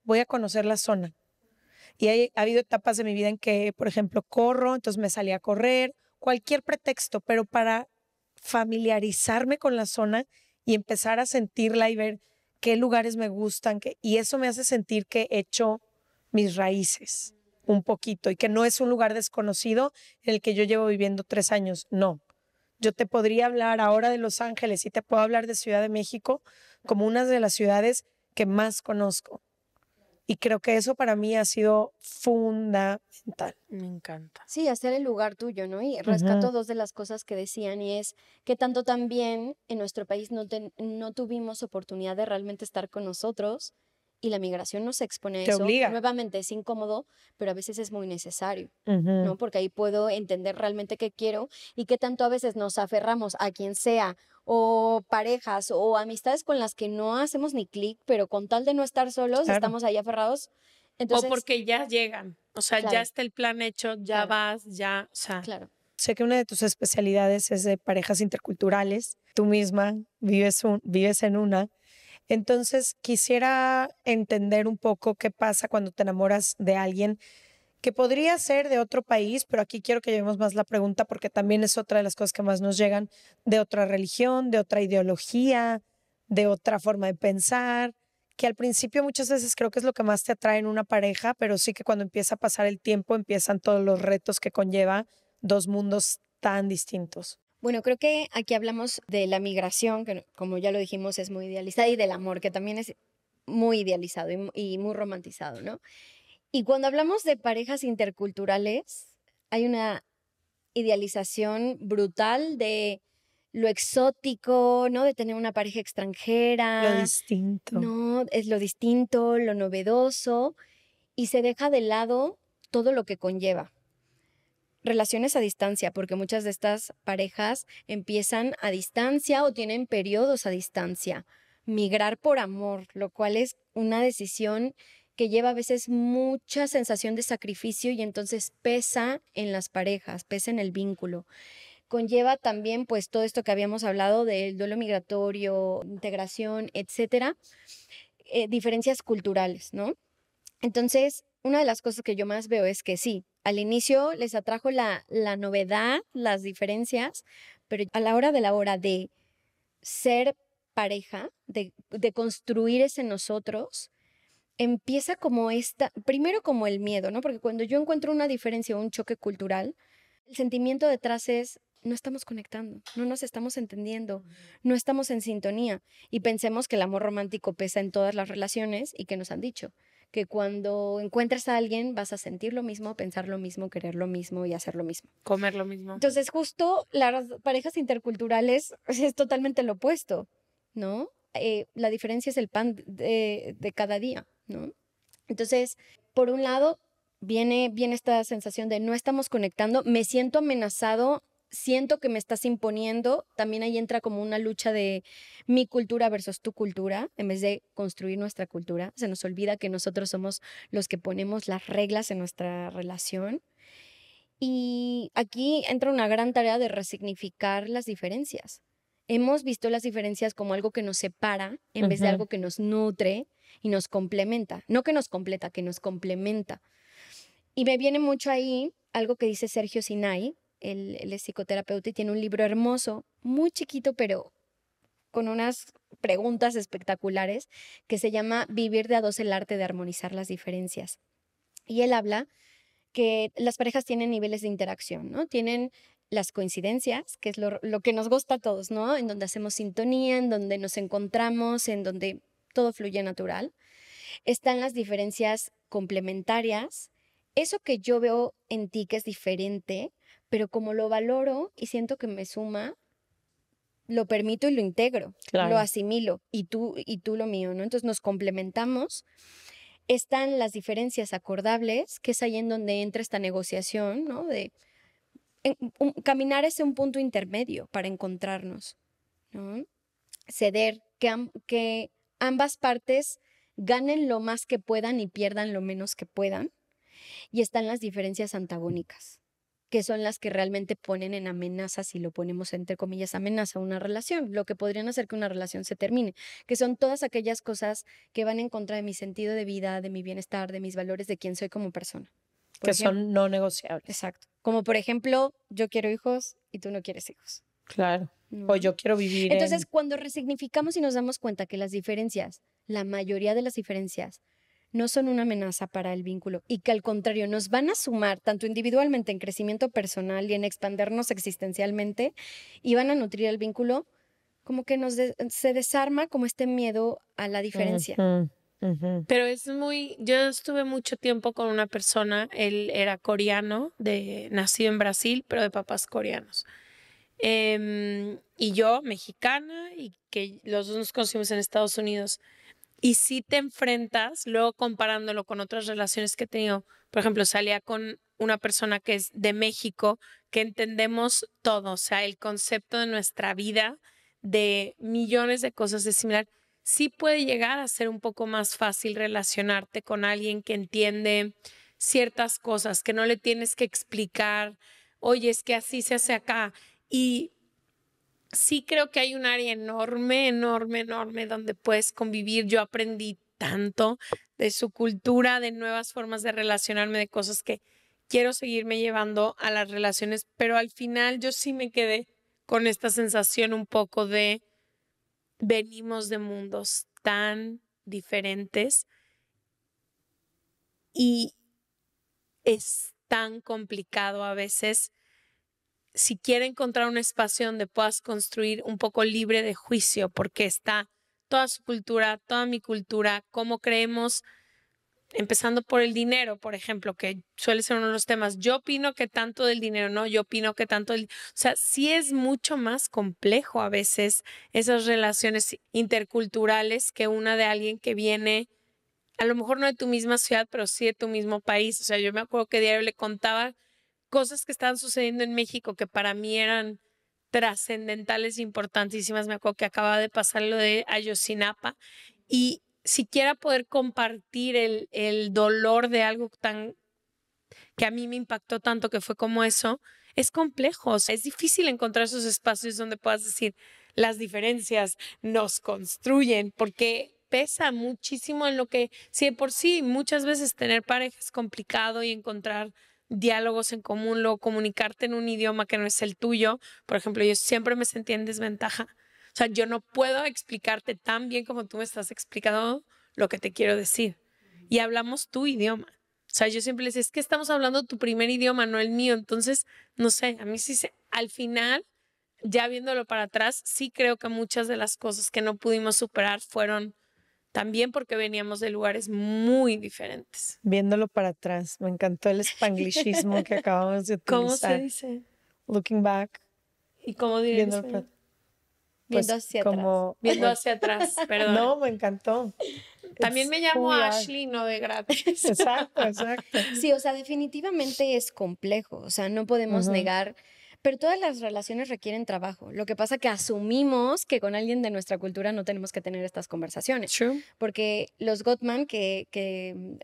voy a conocer la zona. Y ha habido etapas de mi vida en que, por ejemplo, corro, entonces me salí a correr, cualquier pretexto, pero para familiarizarme con la zona y empezar a sentirla y ver qué lugares me gustan, y eso me hace sentir que he hecho mis raíces un poquito y que no es un lugar desconocido en el que yo llevo viviendo 3 años, no. Yo te podría hablar ahora de Los Ángeles y te puedo hablar de Ciudad de México como una de las ciudades que más conozco. Y creo que eso para mí ha sido fundamental. Me encanta. Sí, hacer el lugar tuyo, ¿no? Y rescato dos de las cosas que decían y es que tanto también en nuestro país no tuvimos oportunidad de realmente estar con nosotros y la migración nos expone a Te eso. obliga. Nuevamente es incómodo, pero a veces es muy necesario, Ujú. ¿no? Porque ahí puedo entender realmente qué quiero y qué tanto a veces nos aferramos a quien sea o parejas o amistades con las que no hacemos ni clic, pero con tal de no estar solos, Claro. estamos ahí aferrados. Entonces, O porque ya llegan. O sea, Claro. ya está el plan hecho, ya Claro. vas, ya, o sea. claro. Sé que una de tus especialidades es de parejas interculturales. Tú misma vives en una. Entonces, quisiera entender un poco qué pasa cuando te enamoras de alguien que podría ser de otro país, pero aquí quiero que llevemos más la pregunta porque también es otra de las cosas que más nos llegan, de otra religión, de otra ideología, de otra forma de pensar, que al principio muchas veces creo que es lo que más te atrae en una pareja, pero sí que cuando empieza a pasar el tiempo empiezan todos los retos que conlleva 2 mundos tan distintos. Bueno, creo que aquí hablamos de la migración, que como ya lo dijimos es muy idealizada, y del amor, que también es muy idealizado y muy romantizado, ¿no? Y cuando hablamos de parejas interculturales, hay una idealización brutal de lo exótico, ¿no? De tener una pareja Lo extranjera, distinto. ¿no? Es lo distinto, lo novedoso, y se deja de lado todo lo que conlleva. Relaciones a distancia, porque muchas de estas parejas empiezan a distancia o tienen periodos a distancia. Migrar por amor, lo cual es una decisión que lleva a veces mucha sensación de sacrificio y entonces pesa en las parejas, pesa en el vínculo. Conlleva también pues todo esto que habíamos hablado del duelo migratorio, integración, etcétera, diferencias culturales, ¿no? Entonces, una de las cosas que yo más veo es que sí, al inicio les atrajo la novedad, las diferencias, pero a la hora de ser pareja, de construir ese nosotros, empieza como primero como el miedo, ¿no? Porque cuando yo encuentro una diferencia o un choque cultural, el sentimiento detrás es, no estamos conectando, no nos estamos entendiendo, no estamos en sintonía. Y pensemos que el amor romántico pesa en todas las relaciones y que nos han dicho que cuando encuentres a alguien vas a sentir lo mismo, pensar lo mismo, querer lo mismo y hacer lo mismo. Comer lo mismo. Entonces, justo las parejas interculturales es totalmente lo opuesto, ¿no? La diferencia es el pan de cada día, ¿no? Entonces, por un lado, viene esta sensación de no estamos conectando, me siento amenazado, siento que me estás imponiendo, también ahí entra como una lucha de mi cultura versus tu cultura, en vez de construir nuestra cultura, se nos olvida que nosotros somos los que ponemos las reglas en nuestra relación. Y aquí entra una gran tarea de resignificar las diferencias. Hemos visto las diferencias como algo que nos separa en vez de algo que nos nutre y nos complementa. No que nos completa, que nos complementa. Y me viene mucho ahí algo que dice Sergio Sinai, él es psicoterapeuta y tiene un libro hermoso, muy chiquito, pero con unas preguntas espectaculares, que se llama Vivir de a dos, el arte de armonizar las diferencias. Y él habla que las parejas tienen niveles de interacción, ¿no? Tienen las coincidencias, que es lo que nos gusta a todos, ¿no? En donde hacemos sintonía, en donde nos encontramos, en donde todo fluye natural. Están las diferencias complementarias, eso que yo veo en ti que es diferente, pero como lo valoro y siento que me suma, lo permito y lo integro, Claro. lo asimilo y tú lo mío, ¿no? Entonces nos complementamos. Están las diferencias acordables, que es ahí en donde entra esta negociación, ¿no? De caminar hacia un punto intermedio para encontrarnos, ¿no? Ceder, que ambas partes ganen lo más que puedan y pierdan lo menos que puedan. Y están las diferencias antagónicas, que son las que realmente ponen en amenaza, si lo ponemos entre comillas, amenaza una relación, lo que podrían hacer que una relación se termine, que son todas aquellas cosas que van en contra de mi sentido de vida, de mi bienestar, de mis valores, de quién soy como persona. Son no negociables. Exacto. Como por ejemplo, yo quiero hijos y tú no quieres hijos. Claro. ¿No? O yo quiero vivir Entonces, cuando resignificamos y nos damos cuenta que las diferencias la mayoría de las diferencias no son una amenaza para el vínculo y que al contrario nos van a sumar tanto individualmente en crecimiento personal y en expandernos existencialmente y van a nutrir el vínculo, como que se desarma como este miedo a la diferencia. Pero yo estuve mucho tiempo con una persona, él era coreano, nacido en Brasil, pero de papás coreanos. Y yo, mexicana, y que los dos nos conocimos en Estados Unidos. Y si te enfrentas, luego comparándolo con otras relaciones que he tenido, por ejemplo, salía con una persona que es de México, que entendemos todo, o sea, el concepto de nuestra vida, de millones de cosas es similar. Sí puede llegar a ser un poco más fácil relacionarte con alguien que entiende ciertas cosas, que no le tienes que explicar, oye, es que así se hace acá. Y sí creo que hay un área enorme, enorme, enorme donde puedes convivir. Yo aprendí tanto de su cultura, de nuevas formas de relacionarme, de cosas que quiero seguirme llevando a las relaciones, pero al final yo sí me quedé con esta sensación un poco de venimos de mundos tan diferentes y es tan complicado a veces. Si quiere encontrar un espacio donde puedas construir un poco libre de juicio, porque está toda su cultura, toda mi cultura, cómo creemos, empezando por el dinero, por ejemplo, que suele ser uno de los temas. Yo opino que tanto del dinero, no, yo opino que tanto o sea, sí es mucho más complejo a veces esas relaciones interculturales que una de alguien que viene, a lo mejor no de tu misma ciudad, pero sí de tu mismo país. O sea, yo me acuerdo que diario le contaba cosas que estaban sucediendo en México que para mí eran trascendentales, importantísimas. Me acuerdo que acaba de pasar lo de Ayotzinapa y siquiera poder compartir el dolor de algo tan que a mí me impactó tanto que fue como eso, es complejo. O sea, es difícil encontrar esos espacios donde puedas decir las diferencias nos construyen porque pesa muchísimo en lo que, si de por sí muchas veces tener pareja es complicado y encontrar diálogos en común, luego comunicarte en un idioma que no es el tuyo. Por ejemplo, yo siempre me sentía en desventaja. O sea, yo no puedo explicarte tan bien como tú me estás explicando lo que te quiero decir. Y hablamos tu idioma. O sea, yo siempre les decía, es que estamos hablando tu primer idioma, no el mío. Entonces, no sé, a mí sí al final, ya viéndolo para atrás, sí creo que muchas de las cosas que no pudimos superar fueron también porque veníamos de lugares muy diferentes. Viéndolo para atrás, me encantó el spanglishismo que acabamos de utilizar. ¿Cómo se dice? Looking back. ¿Y cómo diría en español? Viendo hacia atrás. Viendo hacia atrás, perdón. No, me encantó. También me llamo Ashley, no de gratis. Exacto, exacto. Sí, o sea, definitivamente es complejo, o sea, no podemos negar, pero todas las relaciones requieren trabajo. Lo que pasa que asumimos que con alguien de nuestra cultura no tenemos que tener estas conversaciones. True. Porque los Gottman, que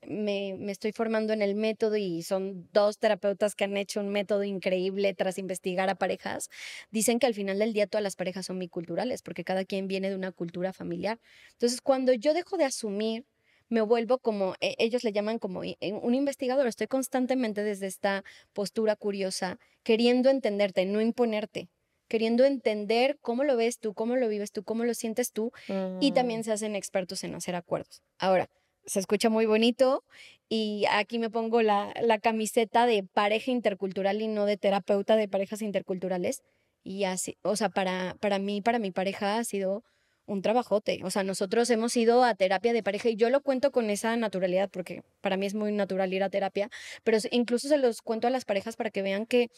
me estoy formando en el método y son 2 terapeutas que han hecho un método increíble tras investigar a parejas, dicen que al final del día todas las parejas son biculturales, porque cada quien viene de una cultura familiar. Entonces, cuando yo dejo de asumir, me vuelvo como, ellos le llaman como un investigador. Estoy constantemente desde esta postura curiosa, queriendo entenderte, no imponerte, queriendo entender cómo lo ves tú, cómo lo vives tú, cómo lo sientes tú, y también se hacen expertos en hacer acuerdos. Ahora, se escucha muy bonito y aquí me pongo la camiseta de pareja intercultural y no de terapeuta de parejas interculturales. Y así, o sea, para mí, para mi pareja ha sido un trabajote. O sea, nosotros hemos ido a terapia de pareja y yo lo cuento con esa naturalidad porque para mí es muy natural ir a terapia, pero incluso se los cuento a las parejas para que vean que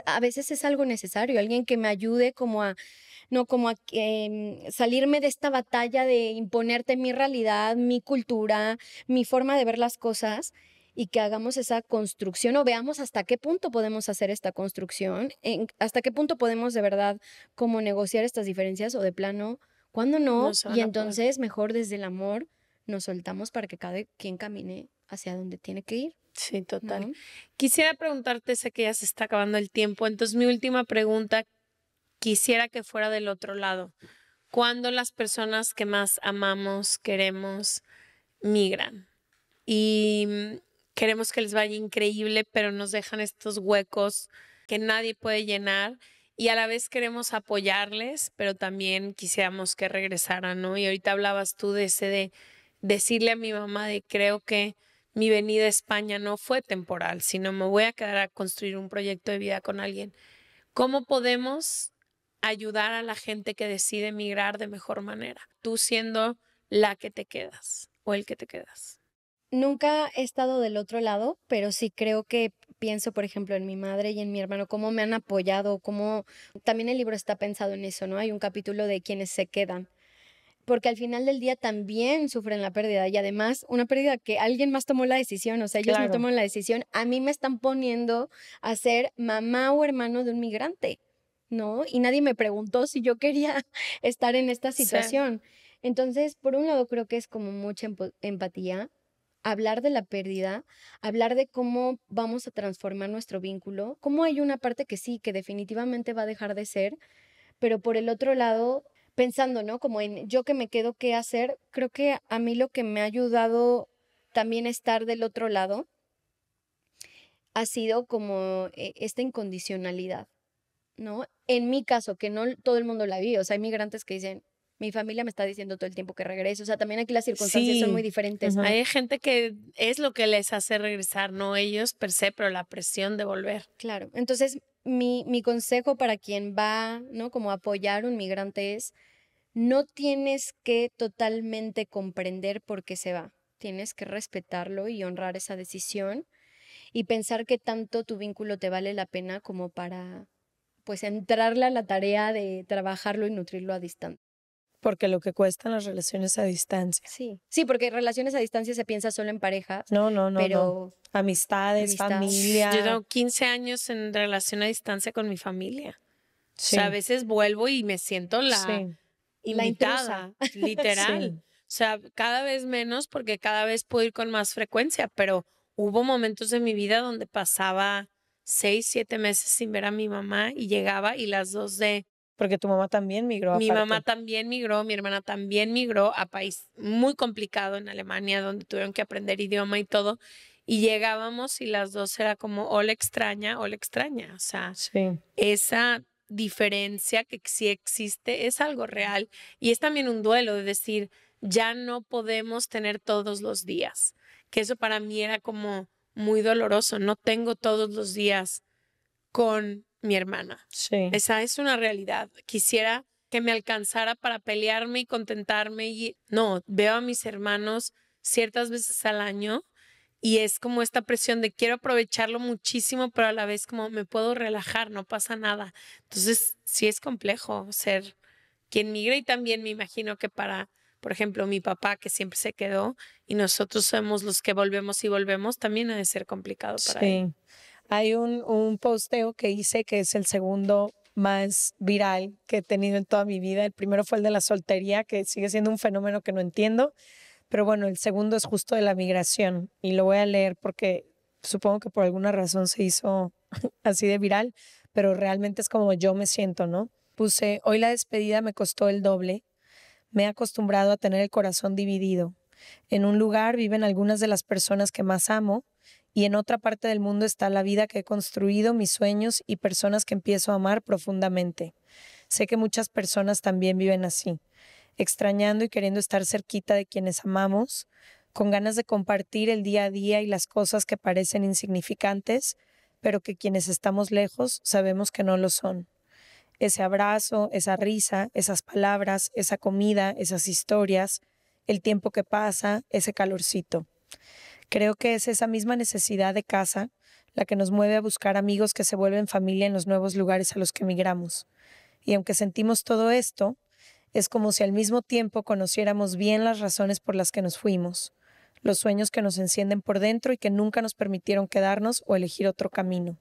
a veces es algo necesario, alguien que me ayude como a salirme de esta batalla de imponerte mi realidad, mi cultura, mi forma de ver las cosas y que hagamos esa construcción o veamos hasta qué punto podemos hacer esta construcción, hasta qué punto podemos de verdad como negociar estas diferencias o de plano, cuándo no, y entonces mejor desde el amor nos soltamos para que cada quien camine hacia donde tiene que ir. Sí, total. ¿No? Quisiera preguntarte, sé que ya se está acabando el tiempo, entonces mi última pregunta quisiera que fuera del otro lado. ¿Cuándo las personas que más amamos, queremos, migran? Y queremos que les vaya increíble, pero nos dejan estos huecos que nadie puede llenar. y a la vez queremos apoyarles, pero también quisiéramos que regresaran, ¿no? Y ahorita hablabas tú de ese de decirle a mi mamá de creo que mi venida a España no fue temporal, sino me voy a quedar a construir un proyecto de vida con alguien. ¿Cómo podemos ayudar a la gente que decide emigrar de mejor manera? Tú siendo la que te quedas o el que te quedas. Nunca he estado del otro lado, pero sí creo que pienso, por ejemplo, en mi madre y en mi hermano, cómo me han apoyado, cómo también el libro está pensado en eso, ¿no? Hay un capítulo de quienes se quedan, porque al final del día también sufren la pérdida y además una pérdida que alguien más tomó la decisión, o sea, ellos no Claro. toman la decisión, a mí me están poniendo a ser mamá o hermano de un migrante, ¿no? Y nadie me preguntó si yo quería estar en esta Sí. situación. Entonces, por un lado creo que es como mucha empatía, hablar de la pérdida, hablar de cómo vamos a transformar nuestro vínculo, cómo hay una parte que sí, que definitivamente va a dejar de ser, pero por el otro lado, pensando, ¿no? Como en yo que me quedo, ¿qué hacer? Creo que a mí lo que me ha ayudado también a estar del otro lado ha sido como esta incondicionalidad, ¿no? En mi caso, que no todo el mundo la vive, o sea, hay migrantes que dicen, mi familia me está diciendo todo el tiempo que regrese, o sea, también aquí las circunstancias son muy Sí. diferentes. Ujú. Hay gente que es lo que les hace regresar, no ellos per se, pero la presión de volver. Claro, entonces mi consejo para quien va, ¿no? Como a apoyar a un migrante es, no tienes que totalmente comprender por qué se va, tienes que respetarlo y honrar esa decisión y pensar que tanto tu vínculo te vale la pena como para, pues, entrarle a la tarea de trabajarlo y nutrirlo a distancia. Porque lo que cuestan las relaciones a distancia. Sí, sí, porque relaciones a distancia se piensa solo en parejas, No, no, no, no. pero Amistades, amistad. Yo familia. tengo 15 años en relación a distancia con mi familia. O Sí, sea, a veces vuelvo y me siento la sí, La invitada, literal. sí. O sea, cada vez menos porque cada vez puedo ir con más frecuencia, pero hubo momentos de mi vida donde pasaba 6, 7 meses sin ver a mi mamá y llegaba y las dos de Porque tu mamá también migró mi mamá aparte. también migró, mi hermana también migró a país muy complicado en Alemania, donde tuvieron que aprender idioma y todo. Y llegábamos y las dos era como, hola extraña, hola extraña. O sea, Sí, esa diferencia que sí existe es algo real. Y es también un duelo de decir, ya no podemos tener todos los días. Que eso para mí era como muy doloroso. No tengo todos los días con mi hermana. sí. Esa es una realidad. Quisiera que me alcanzara para pelearme y contentarme. Y no, veo a mis hermanos ciertas veces al año y es como esta presión de quiero aprovecharlo muchísimo, pero a la vez como me puedo relajar, no pasa nada. Entonces, sí es complejo ser quien migra y también me imagino que para, por ejemplo, mi papá que siempre se quedó y nosotros somos los que volvemos y volvemos, también ha de ser complicado para él. Sí. Hay un posteo que hice que es el segundo más viral que he tenido en toda mi vida. El primero fue el de la soltería, que sigue siendo un fenómeno que no entiendo. Pero bueno, el segundo es justo de la migración y lo voy a leer porque supongo que por alguna razón se hizo así de viral, pero realmente es como yo me siento, ¿no? Puse, hoy la despedida me costó el doble. Me he acostumbrado a tener el corazón dividido. En un lugar viven algunas de las personas que más amo y en otra parte del mundo está la vida que he construido, mis sueños y personas que empiezo a amar profundamente. Sé que muchas personas también viven así, extrañando y queriendo estar cerquita de quienes amamos, con ganas de compartir el día a día y las cosas que parecen insignificantes, pero que quienes estamos lejos sabemos que no lo son. Ese abrazo, esa risa, esas palabras, esa comida, esas historias, el tiempo que pasa, ese calorcito. Creo que es esa misma necesidad de casa la que nos mueve a buscar amigos que se vuelven familia en los nuevos lugares a los que emigramos. Y aunque sentimos todo esto, es como si al mismo tiempo conociéramos bien las razones por las que nos fuimos, los sueños que nos encienden por dentro y que nunca nos permitieron quedarnos o elegir otro camino.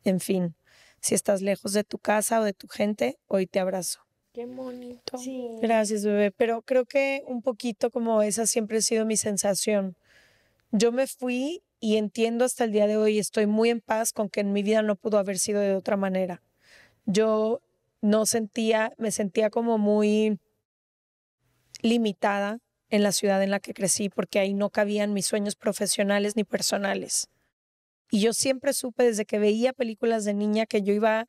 En fin, si estás lejos de tu casa o de tu gente, hoy te abrazo. Qué bonito. Sí. Gracias, bebé. Pero creo que un poquito como esa siempre ha sido mi sensación. Yo me fui y entiendo hasta el día de hoy, estoy muy en paz con que en mi vida no pudo haber sido de otra manera. Yo no sentía, me sentía como muy limitada en la ciudad en la que crecí porque ahí no cabían mis sueños profesionales ni personales. Y yo siempre supe desde que veía películas de niña que yo iba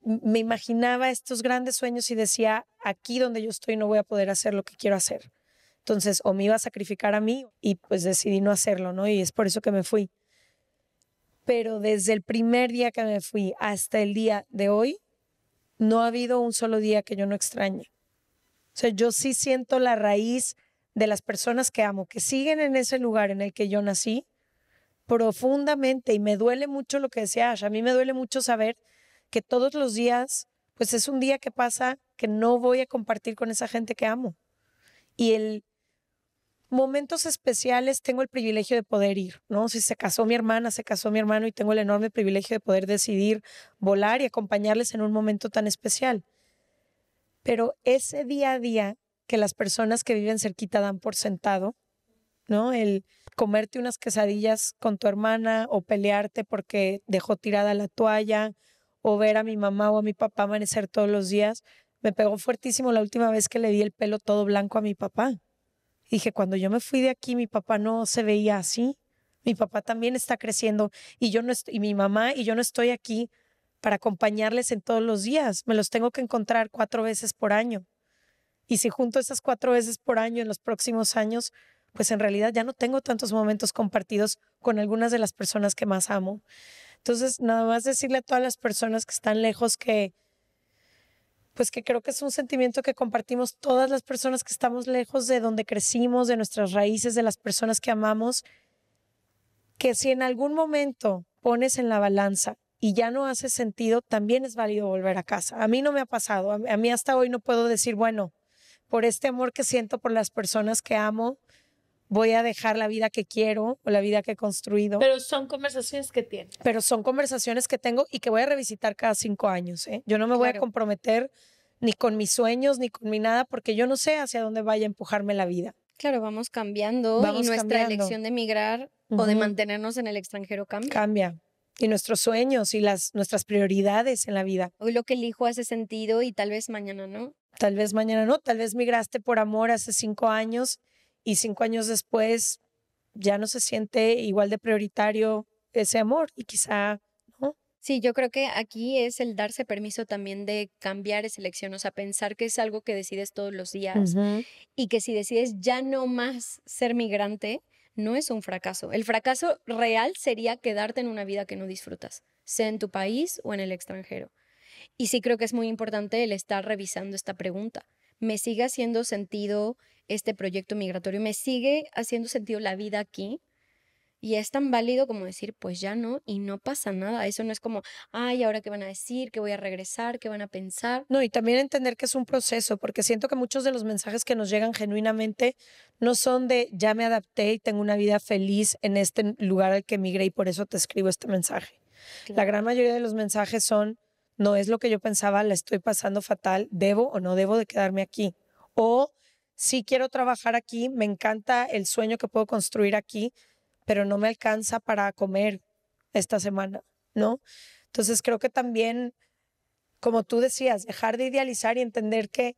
me imaginaba estos grandes sueños y decía, aquí donde yo estoy no voy a poder hacer lo que quiero hacer. Entonces, o me iba a sacrificar a mí y pues decidí no hacerlo, ¿no? Y es por eso que me fui. Pero desde el primer día que me fui hasta el día de hoy, no ha habido un solo día que yo no extrañe. O sea, yo sí siento la raíz de las personas que amo, que siguen en ese lugar en el que yo nací, profundamente, y me duele mucho lo que decía Ash. A mí me duele mucho saber que todos los días, pues es un día que pasa que no voy a compartir con esa gente que amo. Y el momentos especiales tengo el privilegio de poder ir, ¿no? Si se casó mi hermana, se casó mi hermano y tengo el enorme privilegio de poder decidir volar y acompañarles en un momento tan especial. Pero ese día a día que las personas que viven cerquita dan por sentado, ¿no? El comerte unas quesadillas con tu hermana o pelearte porque dejó tirada la toalla o ver a mi mamá o a mi papá amanecer todos los días, me pegó fuertísimo la última vez que le di el pelo todo blanco a mi papá. Dije, cuando yo me fui de aquí, mi papá no se veía así. Mi papá también está creciendo y yo no y mi mamá y yo no estoy aquí para acompañarles en todos los días. Me los tengo que encontrar 4 veces por año. Y si junto esas 4 veces por año en los próximos años, pues en realidad ya no tengo tantos momentos compartidos con algunas de las personas que más amo. Entonces, nada más decirle a todas las personas que están lejos que pues que creo que es un sentimiento que compartimos todas las personas que estamos lejos de donde crecimos, de nuestras raíces, de las personas que amamos, que si en algún momento pones en la balanza y ya no hace sentido, también es válido volver a casa. A mí no me ha pasado, a mí hasta hoy no puedo decir, bueno, por este amor que siento por las personas que amo, voy a dejar la vida que quiero o la vida que he construido. Pero son conversaciones que tienes. Pero son conversaciones que tengo y que voy a revisitar cada 5 años, ¿eh? Yo no me voy a comprometer ni con mis sueños, ni con mi nada, porque yo no sé hacia dónde vaya a empujarme la vida. Claro, vamos cambiando y nuestra cambiando. elección de emigrar o de mantenernos en el extranjero cambia. Cambia. Y nuestros sueños y nuestras prioridades en la vida. Hoy lo que elijo hace sentido y tal vez mañana no. Tal vez mañana no, tal vez migraste por amor hace 5 años y 5 años después ya no se siente igual de prioritario ese amor y quizá, ¿no? Sí, yo creo que aquí es el darse permiso también de cambiar esa elección, o sea, pensar que es algo que decides todos los días y que si decides ya no más ser migrante, no es un fracaso. El fracaso real sería quedarte en una vida que no disfrutas, sea en tu país o en el extranjero. Y sí creo que es muy importante el estar revisando esta pregunta. ¿Me sigue haciendo sentido este proyecto migratorio? ¿Me sigue haciendo sentido la vida aquí? Y es tan válido como decir, pues ya no, y no pasa nada. Eso no es como, ay, ¿ahora qué van a decir? ¿Qué voy a regresar? ¿Qué van a pensar? No, y también entender que es un proceso, porque siento que muchos de los mensajes que nos llegan genuinamente no son de ya me adapté y tengo una vida feliz en este lugar al que migré y por eso te escribo este mensaje. Claro. La gran mayoría de los mensajes son, no es lo que yo pensaba, la estoy pasando fatal, debo o no debo de quedarme aquí. O sí quiero trabajar aquí, me encanta el sueño que puedo construir aquí, pero no me alcanza para comer esta semana, ¿no? Entonces creo que también, como tú decías, dejar de idealizar y entender que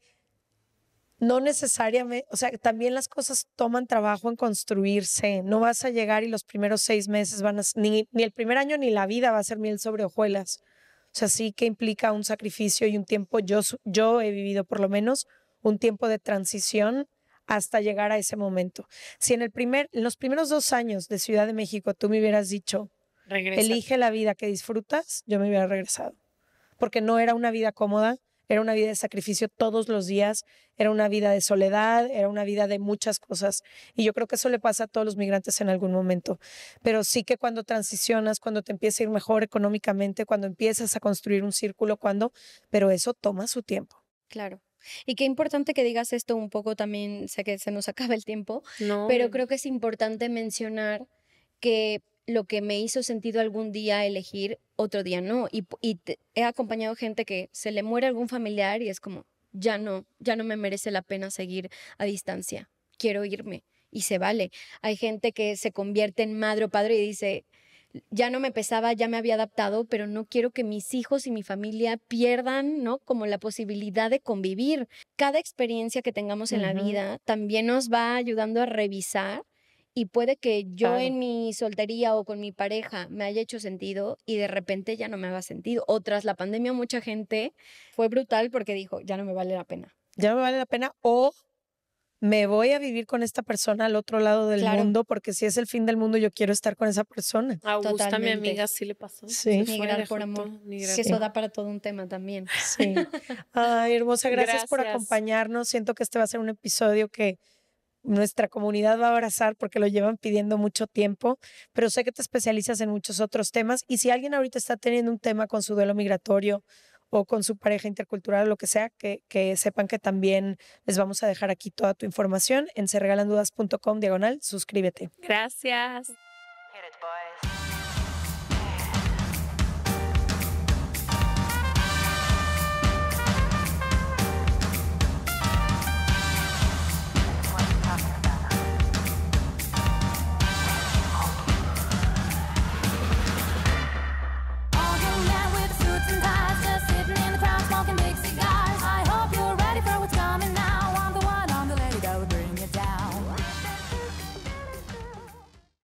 no necesariamente, o sea, también las cosas toman trabajo en construirse. No vas a llegar y los primeros 6 meses van a, ni el primer año ni la vida va a ser miel sobre hojuelas. O sea, sí que implica un sacrificio y un tiempo, yo he vivido por lo menos un tiempo de transición hasta llegar a ese momento. Si en los primeros 2 años de Ciudad de México tú me hubieras dicho, Regresa. elige la vida que disfrutas, yo me hubiera regresado. Porque no era una vida cómoda, era una vida de sacrificio todos los días, era una vida de soledad, era una vida de muchas cosas. Y yo creo que eso le pasa a todos los migrantes en algún momento. Pero sí que cuando transicionas, cuando te empieza a ir mejor económicamente, cuando empiezas a construir un círculo, pero eso toma su tiempo. Claro. Y qué importante que digas esto un poco también, sé que se nos acaba el tiempo, No. pero creo que es importante mencionar que lo que me hizo sentido algún día elegir, otro día no. Y he acompañado gente que se le muere algún familiar y es como, ya no me merece la pena seguir a distancia, quiero irme y se vale. Hay gente que se convierte en madre o padre y dice, ya no me pesaba, ya me había adaptado, pero no quiero que mis hijos y mi familia pierdan, ¿no? Como la posibilidad de convivir. Cada experiencia que tengamos en la vida también nos va ayudando a revisar Y puede que yo Claro. en mi soltería o con mi pareja me haya hecho sentido y de repente ya no me haga sentido. O tras la pandemia mucha gente fue brutal porque dijo, ya no me vale la pena. Ya no me vale la pena o me voy a vivir con esta persona al otro lado del Claro. mundo porque si es el fin del mundo yo quiero estar con esa persona. A Augusta, mi Totalmente. amiga, sí le pasó. Sí. Se fue, Migrar dejó por amor. todo, migrar Que Sí. eso da para todo un tema también. Sí. Ay, hermosa, gracias por Gracias. acompañarnos. Siento que este va a ser un episodio que nuestra comunidad va a abrazar porque lo llevan pidiendo mucho tiempo, pero sé que te especializas en muchos otros temas y si alguien ahorita está teniendo un tema con su duelo migratorio o con su pareja intercultural o lo que sea, que sepan que también les vamos a dejar aquí toda tu información en seregalandudas.com/suscríbete. Gracias. Hit it, boys.